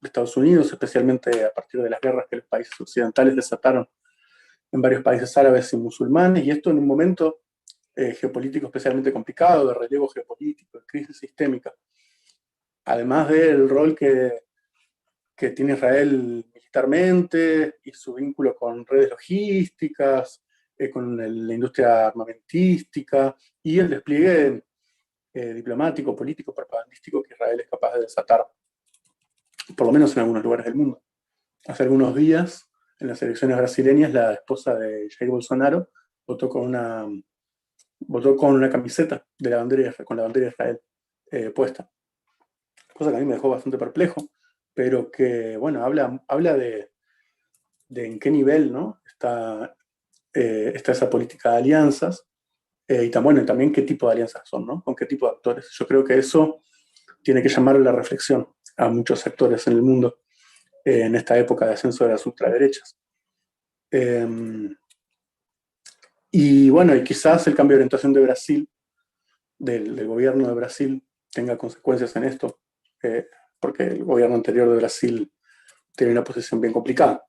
Estados Unidos, especialmente a partir de las guerras que los países occidentales desataron en varios países árabes y musulmanes, y esto en un momento geopolítico especialmente complicado, de relevo geopolítico, de crisis sistémica, además del rol que tiene Israel militarmente y su vínculo con redes logísticas, con la industria armamentística y el despliegue diplomático, político, propagandístico que Israel es capaz de desatar, por lo menos en algunos lugares del mundo. Hace algunos días, en las elecciones brasileñas, la esposa de Jair Bolsonaro votó con una camiseta de con la bandera de Israel puesta. Cosa que a mí me dejó bastante perplejo, pero que, bueno, habla de en qué nivel, ¿no? está esa política de alianzas, y también qué tipo de alianzas son, ¿no? Con qué tipo de actores. Yo creo que eso tiene que llamar a la reflexión a muchos sectores en el mundo en esta época de ascenso de las ultraderechas. Y bueno, y quizás el cambio de orientación de Brasil, del gobierno de Brasil, tenga consecuencias en esto, porque el gobierno anterior de Brasil tiene una posición bien complicada.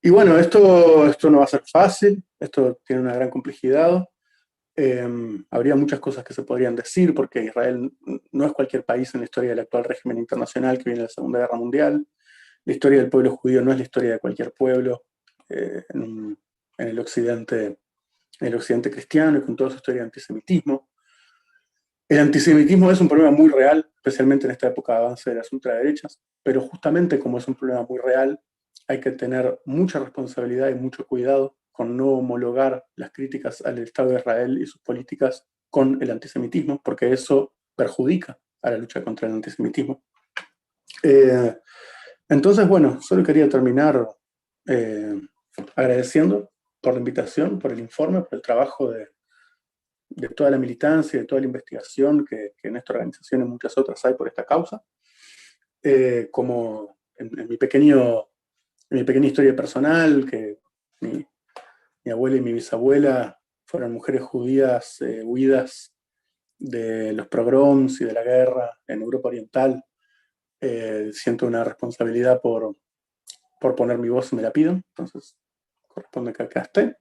Y bueno, esto no va a ser fácil, esto tiene una gran complejidad. Habría muchas cosas que se podrían decir, porque Israel no es cualquier país en la historia del actual régimen internacional que viene de la Segunda Guerra Mundial. La historia del pueblo judío no es la historia de cualquier pueblo en el occidente cristiano, y con toda su historia de antisemitismo. El antisemitismo es un problema muy real, especialmente en esta época de avance de las ultraderechas, pero justamente como es un problema muy real, hay que tener mucha responsabilidad y mucho cuidado con no homologar las críticas al Estado de Israel y sus políticas con el antisemitismo, porque eso perjudica a la lucha contra el antisemitismo. Entonces, bueno, solo quería terminar agradeciendo por la invitación, por el informe, por el trabajo de toda la militancia, de toda la investigación que en esta organización y en muchas otras hay por esta causa. Como en mi pequeña historia personal, que mi abuela y mi bisabuela fueron mujeres judías huidas de los pogroms y de la guerra en Europa Oriental. Siento una responsabilidad por poner mi voz si me la piden, entonces corresponde que acá esté.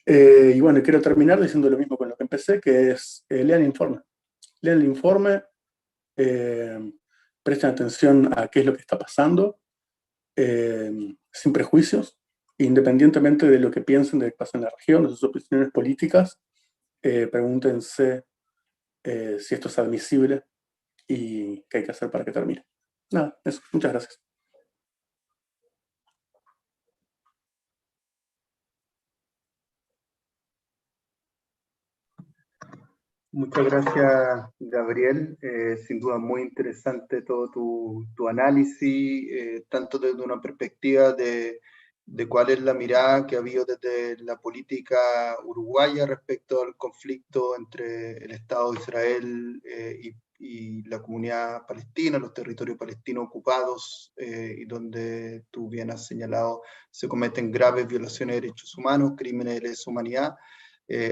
Y bueno, quiero terminar diciendo lo mismo con lo que empecé, que es, lean el informe. Lean el informe, presten atención a qué es lo que está pasando, sin prejuicios, independientemente de lo que piensen de lo que pasa en la región, de sus opiniones políticas. Pregúntense si esto es admisible y qué hay que hacer para que termine. Nada, eso. Muchas gracias. Muchas gracias, Gabriel. Sin duda muy interesante todo tu análisis, tanto desde una perspectiva de cuál es la mirada que ha habido desde la política uruguaya respecto al conflicto entre el Estado de Israel y la comunidad palestina, los territorios palestinos ocupados, y donde tú bien has señalado se cometen graves violaciones de derechos humanos, crímenes de lesa humanidad.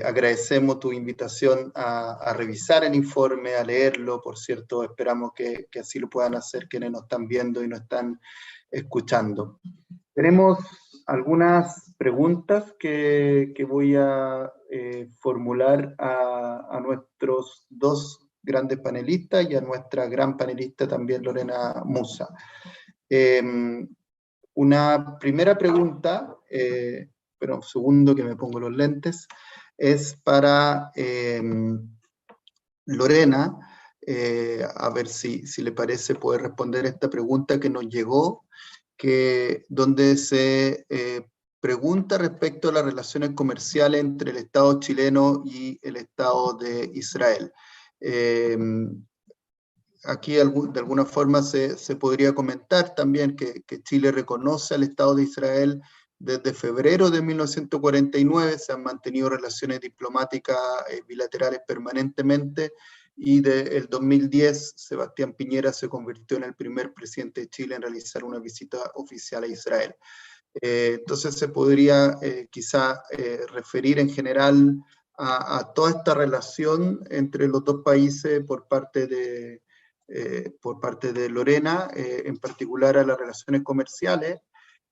Agradecemos tu invitación a revisar el informe, a leerlo. Por cierto, esperamos que así lo puedan hacer quienes nos están viendo y nos están escuchando. Tenemos algunas preguntas que voy a formular a nuestros dos grandes panelistas y a nuestra gran panelista también, Lorena Musa. Una primera pregunta espera un segundo que me pongo los lentes, es para Lorena, a ver si le parece poder responder esta pregunta que nos llegó, donde se pregunta respecto a las relaciones comerciales entre el Estado chileno y el Estado de Israel. Aquí de alguna forma se podría comentar también que Chile reconoce al Estado de Israel desde febrero de 1949, se han mantenido relaciones diplomáticas bilaterales permanentemente, y del 2010 Sebastián Piñera se convirtió en el primer presidente de Chile en realizar una visita oficial a Israel. Entonces se podría quizá referir en general a toda esta relación entre los dos países por parte de Lorena, en particular a las relaciones comerciales.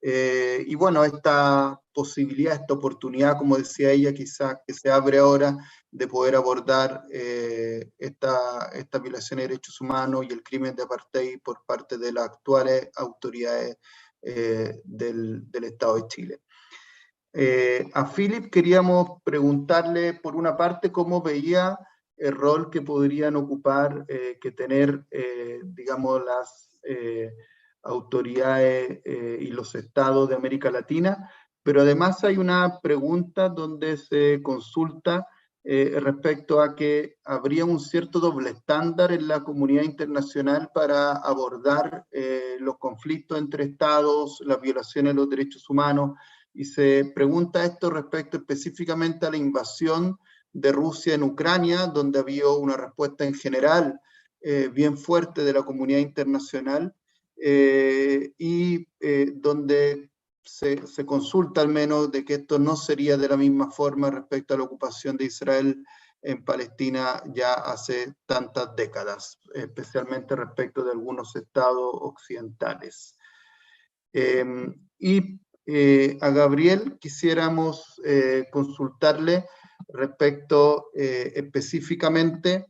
Y bueno, esta posibilidad, esta oportunidad, como decía ella, quizás que se abre ahora de poder abordar esta violación de derechos humanos y el crimen de apartheid por parte de las actuales autoridades del Estado de Chile. A Philip queríamos preguntarle, por una parte, cómo veía el rol que podrían ocupar, que tener, digamos, las autoridades y los estados de América Latina, pero además hay una pregunta donde se consulta respecto a que habría un cierto doble estándar en la comunidad internacional para abordar los conflictos entre estados, las violaciones de los derechos humanos, y se pregunta esto respecto específicamente a la invasión de Rusia en Ucrania, donde había una respuesta en general bien fuerte de la comunidad internacional, y donde se consulta al menos de que esto no sería de la misma forma respecto a la ocupación de Israel en Palestina ya hace tantas décadas, especialmente respecto de algunos estados occidentales. A Gabriel quisiéramos consultarle respecto específicamente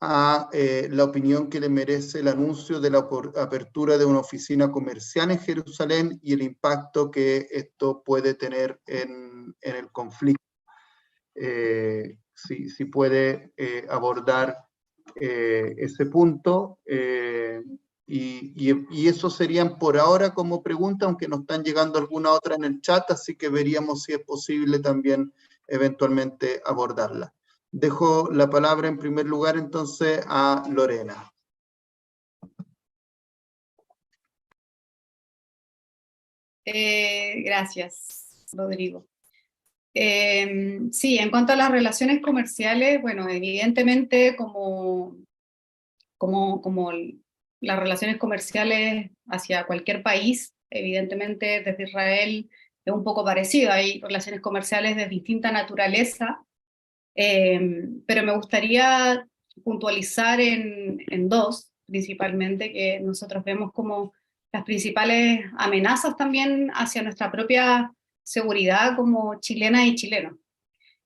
a la opinión que le merece el anuncio de la apertura de una oficina comercial en Jerusalén y el impacto que esto puede tener en el conflicto. Si puede abordar ese punto, y eso serían por ahora como pregunta, aunque nos están llegando alguna otra en el chat, así que veríamos si es posible también eventualmente abordarla. Dejo la palabra en primer lugar entonces a Lorena. Gracias, Rodrigo. Sí, en cuanto a las relaciones comerciales, bueno, evidentemente como las relaciones comerciales hacia cualquier país, evidentemente desde Israel es un poco parecido, hay relaciones comerciales de distinta naturaleza, pero me gustaría puntualizar en dos, principalmente, que nosotros vemos como las principales amenazas también hacia nuestra propia seguridad como chilenas y chilenos.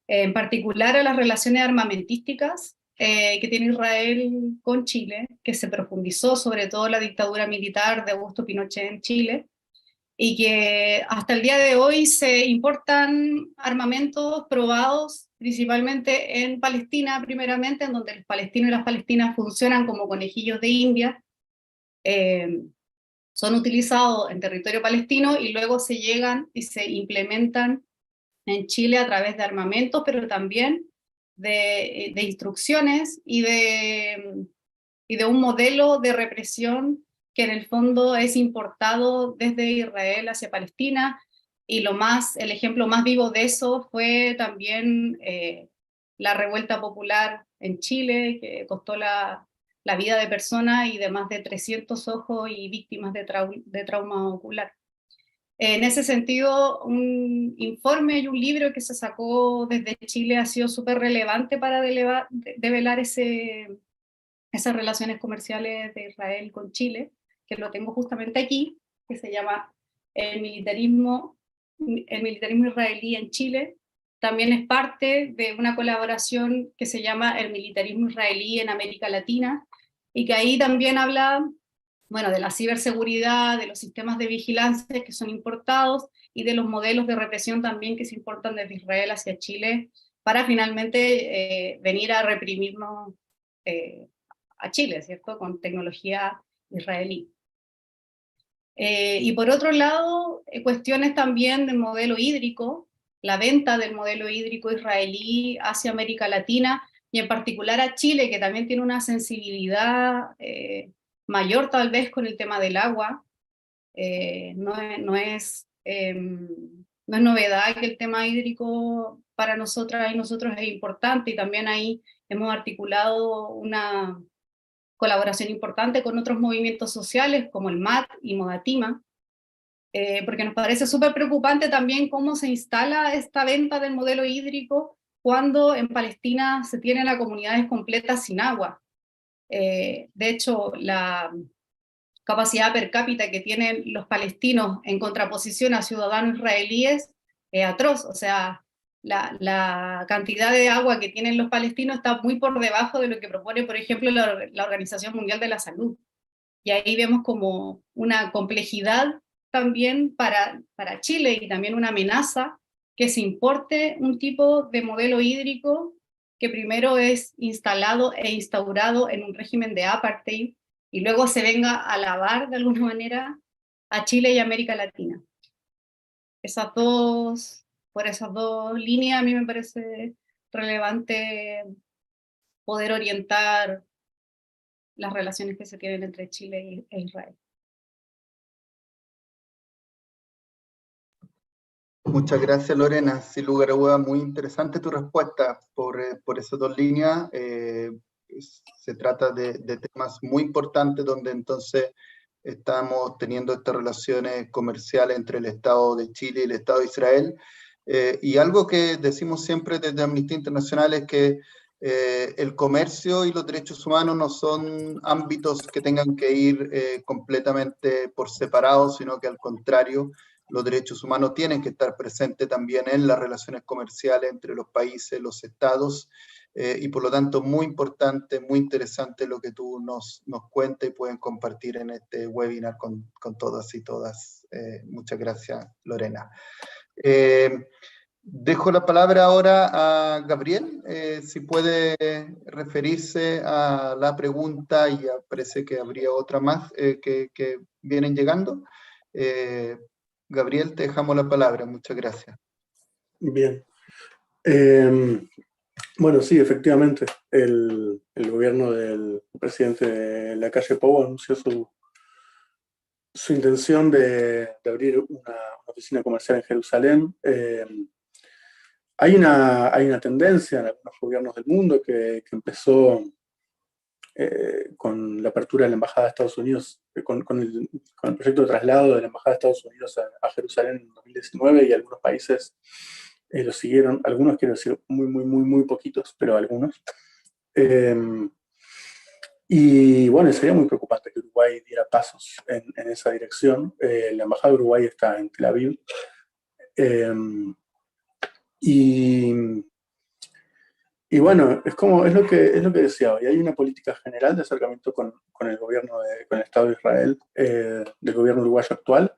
En particular a las relaciones armamentísticas que tiene Israel con Chile, que se profundizó sobre todo la dictadura militar de Augusto Pinochet en Chile, y que hasta el día de hoy se importan armamentos probados principalmente en Palestina, primeramente, en donde los palestinos y las palestinas funcionan como conejillos de India, son utilizados en territorio palestino y luego se llegan y se implementan en Chile a través de armamentos, pero también de instrucciones y de un modelo de represión que en el fondo es importado desde Israel hacia Palestina, y el ejemplo más vivo de eso fue también la revuelta popular en Chile, que costó la vida de personas y de más de 300 ojos y víctimas de trauma ocular. En ese sentido, un informe y un libro que se sacó desde Chile ha sido súper relevante para develar esas relaciones comerciales de Israel con Chile, que lo tengo justamente aquí, que se llama El militarismo israelí en Chile. También es parte de una colaboración que se llama El militarismo israelí en América Latina, y que ahí también habla bueno, de la ciberseguridad, de los sistemas de vigilancia que son importados y de los modelos de represión también que se importan desde Israel hacia Chile para finalmente venir a reprimirnos a Chile, ¿cierto? Con tecnología israelí. Y por otro lado, cuestiones también del modelo hídrico, la venta del modelo hídrico israelí hacia América Latina, y en particular a Chile, que también tiene una sensibilidad mayor tal vez con el tema del agua. No es novedad que el tema hídrico para nosotras y nosotros es importante, y también ahí hemos articulado una colaboración importante con otros movimientos sociales como el MAT y Modatima, porque nos parece súper preocupante también cómo se instala esta venta del modelo hídrico cuando en Palestina se tienen a comunidades completas sin agua. De hecho, la capacidad per cápita que tienen los palestinos en contraposición a ciudadanos israelíes es atroz. O sea, la cantidad de agua que tienen los palestinos está muy por debajo de lo que propone, por ejemplo, la Organización Mundial de la Salud. Y ahí vemos como una complejidad también para Chile, y también una amenaza que se importe un tipo de modelo hídrico que primero es instalado e instaurado en un régimen de apartheid, y luego se venga a lavar de alguna manera a Chile y América Latina. Por esas dos líneas a mí me parece relevante poder orientar las relaciones que se tienen entre Chile e Israel. Muchas gracias, Lorena. Sin lugar a dudas, muy interesante tu respuesta por esas dos líneas. Se trata de temas muy importantes donde entonces estamos teniendo estas relaciones comerciales entre el Estado de Chile y el Estado de Israel. Y algo que decimos siempre desde Amnistía Internacional es que el comercio y los derechos humanos no son ámbitos que tengan que ir completamente por separado, sino que al contrario, los derechos humanos tienen que estar presentes también en las relaciones comerciales entre los países, los estados, y por lo tanto muy importante, muy interesante lo que tú nos cuentas y pueden compartir en este webinar con todas y todas. Muchas gracias, Lorena. Dejo la palabra ahora a Gabriel, si puede referirse a la pregunta, y parece que habría otra más que vienen llegando. Gabriel, te dejamos la palabra. Muchas gracias. Bien. Bueno, sí, efectivamente, el gobierno del presidente de la calle Pou anunció su intención de abrir una oficina comercial en Jerusalén. Hay una tendencia en algunos gobiernos del mundo que empezó con la apertura de la Embajada de Estados Unidos, con el proyecto de traslado de la Embajada de Estados Unidos a Jerusalén en 2019, y algunos países lo siguieron, algunos quiero decir muy poquitos, pero algunos. Y bueno, sería muy preocupante que Uruguay diera pasos en esa dirección. La Embajada de Uruguay está en Tel Aviv. Y bueno, es lo que decía hoy. Hay una política general de acercamiento con el gobierno, con el Estado de Israel, del gobierno uruguayo actual.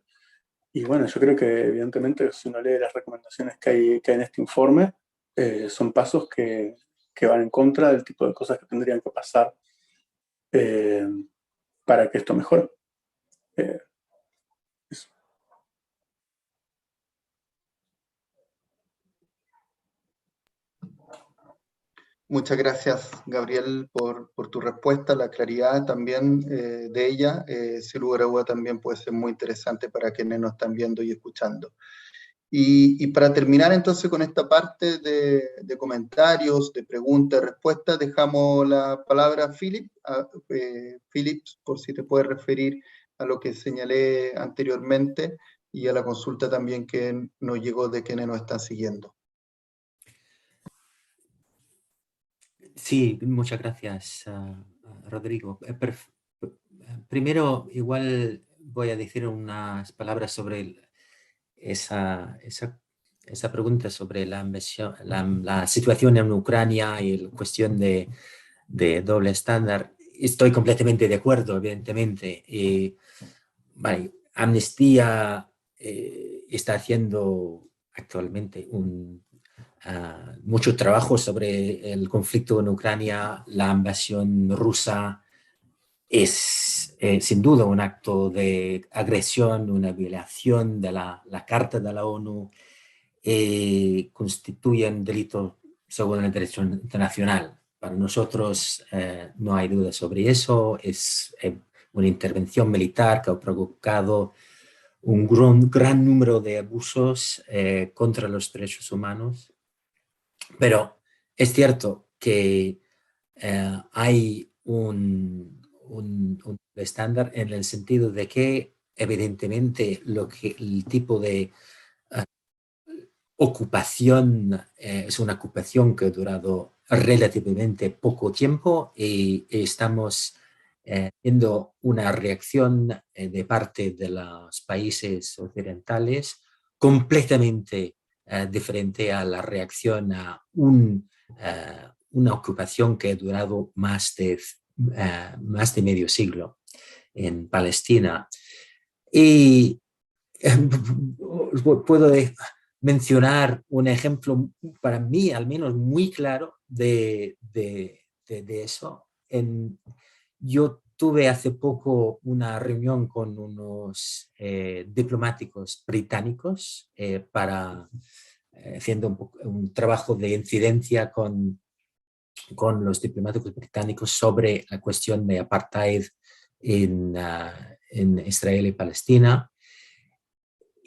Y bueno, yo creo que evidentemente si uno lee las recomendaciones que hay en este informe, son pasos que van en contra del tipo de cosas que tendrían que pasar para que esto mejore. Eso. Muchas gracias, Gabriel, por tu respuesta, la claridad también de ella. Sin lugar a duda también puede ser muy interesante para quienes nos están viendo y escuchando. Y para terminar entonces con esta parte de comentarios, de preguntas, de respuestas, dejamos la palabra a Philip. Philip, por si te puedes referir a lo que señalé anteriormente y a la consulta también que nos llegó de quienes nos están siguiendo. Sí, muchas gracias, Rodrigo. Primero, igual voy a decir unas palabras sobre esa pregunta sobre la situación en Ucrania y la cuestión de doble estándar. estoy completamente de acuerdo, evidentemente. Vale, Amnistía está haciendo actualmente mucho trabajo sobre el conflicto en Ucrania. La invasión rusa es sin duda un acto de agresión, una violación de la Carta de la ONU, constituye un delito según el derecho internacional. Para nosotros no hay duda sobre eso. Es una intervención militar que ha provocado un gran número de abusos contra los derechos humanos. Pero es cierto que hay un estándar en el sentido de que evidentemente el tipo de ocupación es una ocupación que ha durado relativamente poco tiempo y estamos viendo una reacción de parte de los países occidentales completamente diferente a la reacción a una ocupación que ha durado más de medio siglo en Palestina. Y puedo mencionar un ejemplo para mí al menos muy claro de eso. Yo tuve hace poco una reunión con unos diplomáticos británicos para haciendo un trabajo de incidencia con los diplomáticos británicos sobre la cuestión de apartheid en Israel y Palestina.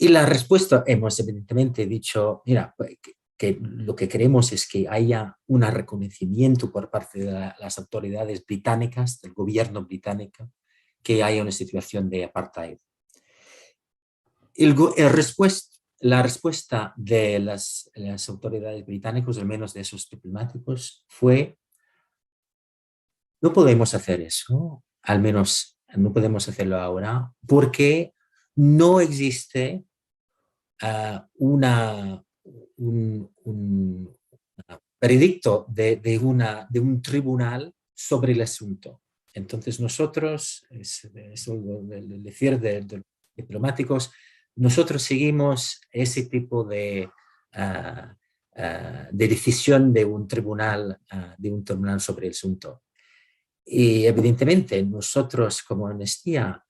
Y la respuesta, hemos evidentemente dicho, mira, que lo que queremos es que haya un reconocimiento por parte de las autoridades británicas, del gobierno británico, que haya una situación de apartheid. La respuesta de las autoridades británicas, al menos de esos diplomáticos, fue: no podemos hacer eso, al menos no podemos hacerlo ahora, porque no existe un veredicto de un tribunal sobre el asunto. Entonces nosotros, es el decir de los diplomáticos, nosotros seguimos ese tipo de decisión de un tribunal sobre el asunto. Y evidentemente nosotros como Amnistía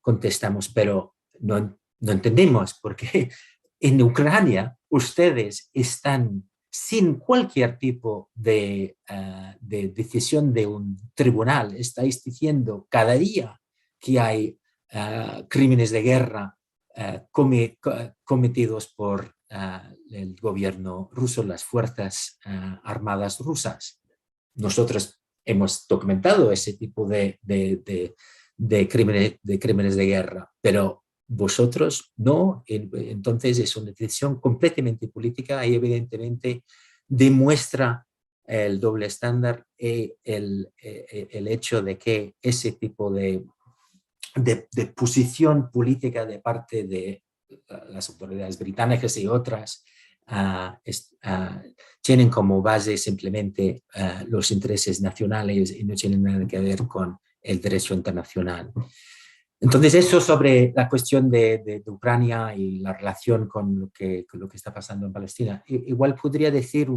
contestamos, pero no entendemos por qué en Ucrania ustedes están sin cualquier tipo de decisión de un tribunal. Estáis diciendo cada día que hay crímenes de guerra cometidos por el gobierno ruso, las fuerzas armadas rusas. Nosotros hemos documentado ese tipo de crímenes de guerra, pero vosotros no. Entonces es una decisión completamente política y evidentemente demuestra el doble estándar y el hecho de que ese tipo de posición política de parte de las autoridades británicas y otras tienen como base simplemente los intereses nacionales y no tienen nada que ver con el derecho internacional. Entonces, eso sobre la cuestión de Ucrania y la relación con lo que está pasando en Palestina. Igual podría decir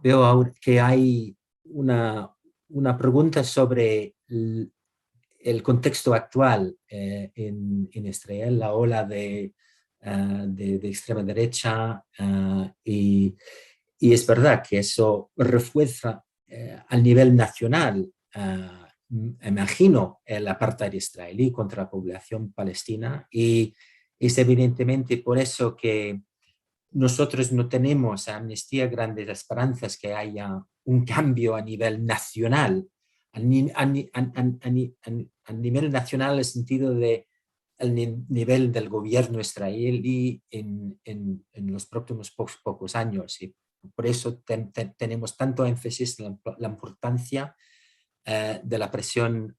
veo ahora que hay una pregunta sobre el contexto actual en Israel, la ola de extrema derecha, y es verdad que eso refuerza al nivel nacional, imagino, el apartheid israelí contra la población palestina, y es evidentemente por eso que nosotros no tenemos a Amnistía grandes esperanzas que haya un cambio a nivel nacional, a nivel nacional en el sentido de el nivel del gobierno israelí en los próximos pocos años. Y por eso tenemos tanto énfasis en la importancia de la presión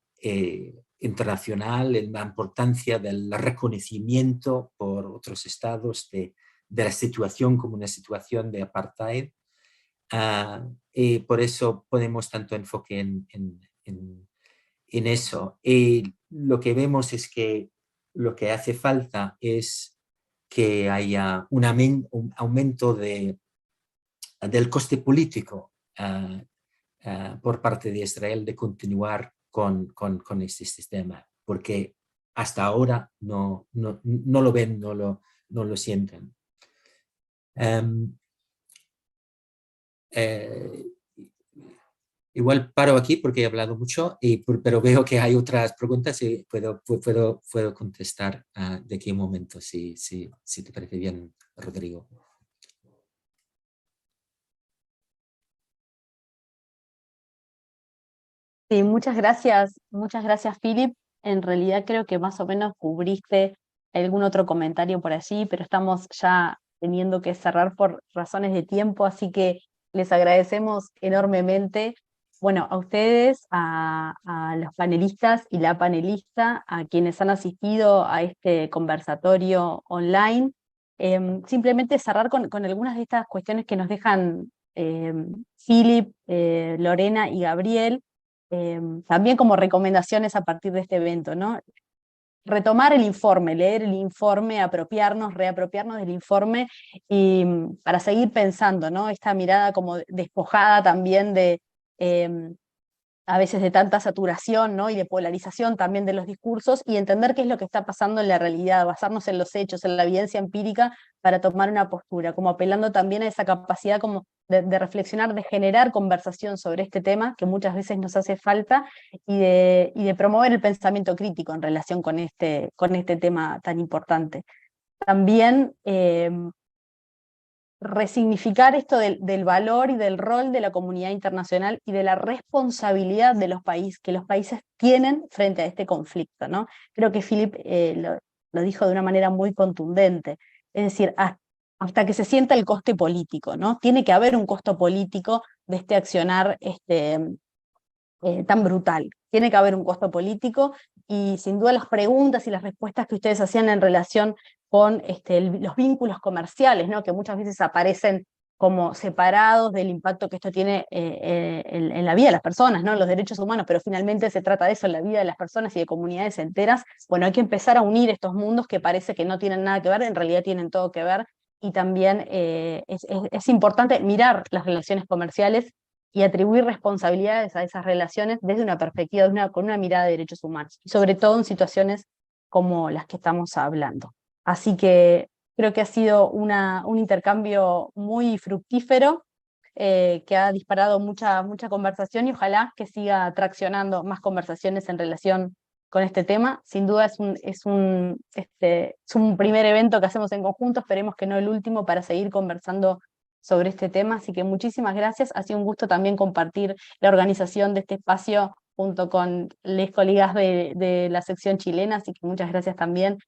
internacional, en la importancia del reconocimiento por otros estados de la situación como una situación de apartheid. Y por eso ponemos tanto enfoque en eso. Y lo que vemos es que lo que hace falta es que haya un aumento del coste político por parte de Israel de continuar con este sistema, porque hasta ahora no lo ven, no lo sienten. Igual paro aquí porque he hablado mucho, pero veo que hay otras preguntas y puedo contestar de aquí a un momento, si te parece bien, Rodrigo. Sí, muchas gracias, Philip. En realidad creo que más o menos cubriste algún otro comentario por allí, pero estamos ya teniendo que cerrar por razones de tiempo, así que les agradecemos enormemente, bueno, a ustedes, a los panelistas y la panelista, a quienes han asistido a este conversatorio online. Simplemente cerrar con algunas de estas cuestiones que nos dejan Philip, Lorena y Gabriel, también como recomendaciones a partir de este evento, ¿no? Retomar el informe, leer el informe, apropiarnos, reapropiarnos del informe y para seguir pensando, ¿no? Esta mirada como despojada también de a veces de tanta saturación, ¿no? Y de polarización también de los discursos, y entender qué es lo que está pasando en la realidad, basarnos en los hechos, en la evidencia empírica para tomar una postura, como apelando también a esa capacidad como de reflexionar, de generar conversación sobre este tema, que muchas veces nos hace falta, y de promover el pensamiento crítico en relación con este tema tan importante. También resignificar esto del valor y del rol de la comunidad internacional y de la responsabilidad de los países, que los países tienen frente a este conflicto, ¿no? Creo que Philip lo dijo de una manera muy contundente, es decir, hasta que se sienta el coste político, ¿no? Tiene que haber un costo político de este accionar tan brutal. Tiene que haber un costo político, y sin duda las preguntas y las respuestas que ustedes hacían en relación con los vínculos comerciales, ¿no? Que muchas veces aparecen como separados del impacto que esto tiene en la vida de las personas, ¿no? Los derechos humanos, pero finalmente se trata de eso, en la vida de las personas y de comunidades enteras. Bueno, hay que empezar a unir estos mundos que parece que no tienen nada que ver, en realidad tienen todo que ver, y también es importante mirar las relaciones comerciales y atribuir responsabilidades a esas relaciones desde una perspectiva, con una mirada de derechos humanos, y sobre todo en situaciones como las que estamos hablando. Así que creo que ha sido un intercambio muy fructífero, que ha disparado mucha conversación, y ojalá que siga traccionando más conversaciones en relación con este tema. Sin duda es un primer evento que hacemos en conjunto, esperemos que no el último, para seguir conversando sobre este tema, así que muchísimas gracias. Ha sido un gusto también compartir la organización de este espacio junto con los colegas de la sección chilena, así que muchas gracias también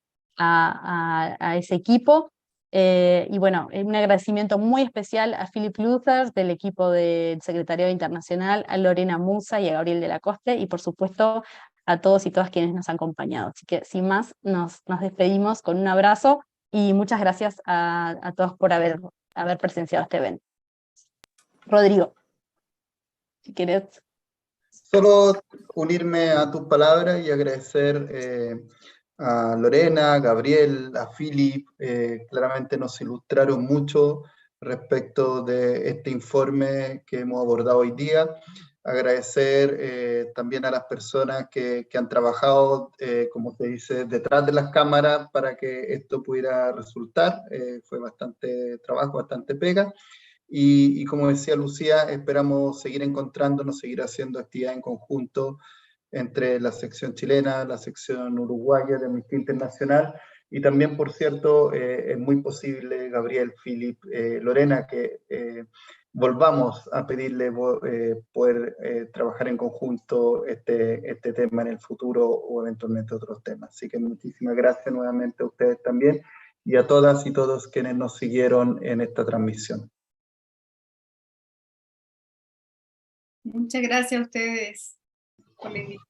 a ese equipo. Y bueno, un agradecimiento muy especial a Philip Luther del equipo del Secretariado Internacional, a Lorena Musa y a Gabriel de la Coste, y por supuesto a todos y todas quienes nos han acompañado. Así que sin más, nos despedimos con un abrazo y muchas gracias a todos por haber presenciado este evento. Rodrigo, si quieres. Solo unirme a tus palabras y agradecer a Lorena, a Gabriel, a Philip. Claramente nos ilustraron mucho respecto de este informe que hemos abordado hoy día. Agradecer también a las personas que han trabajado, como se dice, detrás de las cámaras para que esto pudiera resultar. Fue bastante trabajo, bastante pega. Y como decía Lucía, esperamos seguir encontrándonos, seguir haciendo actividad en conjunto entre la sección chilena, la sección uruguaya de Amnistía Internacional, y también, por cierto, es muy posible, Gabriel, Philip, Lorena, que volvamos a pedirle poder trabajar en conjunto este tema en el futuro, o eventualmente otros temas. Así que muchísimas gracias nuevamente a ustedes también, y a todas y todos quienes nos siguieron en esta transmisión. Muchas gracias a ustedes por la invitación.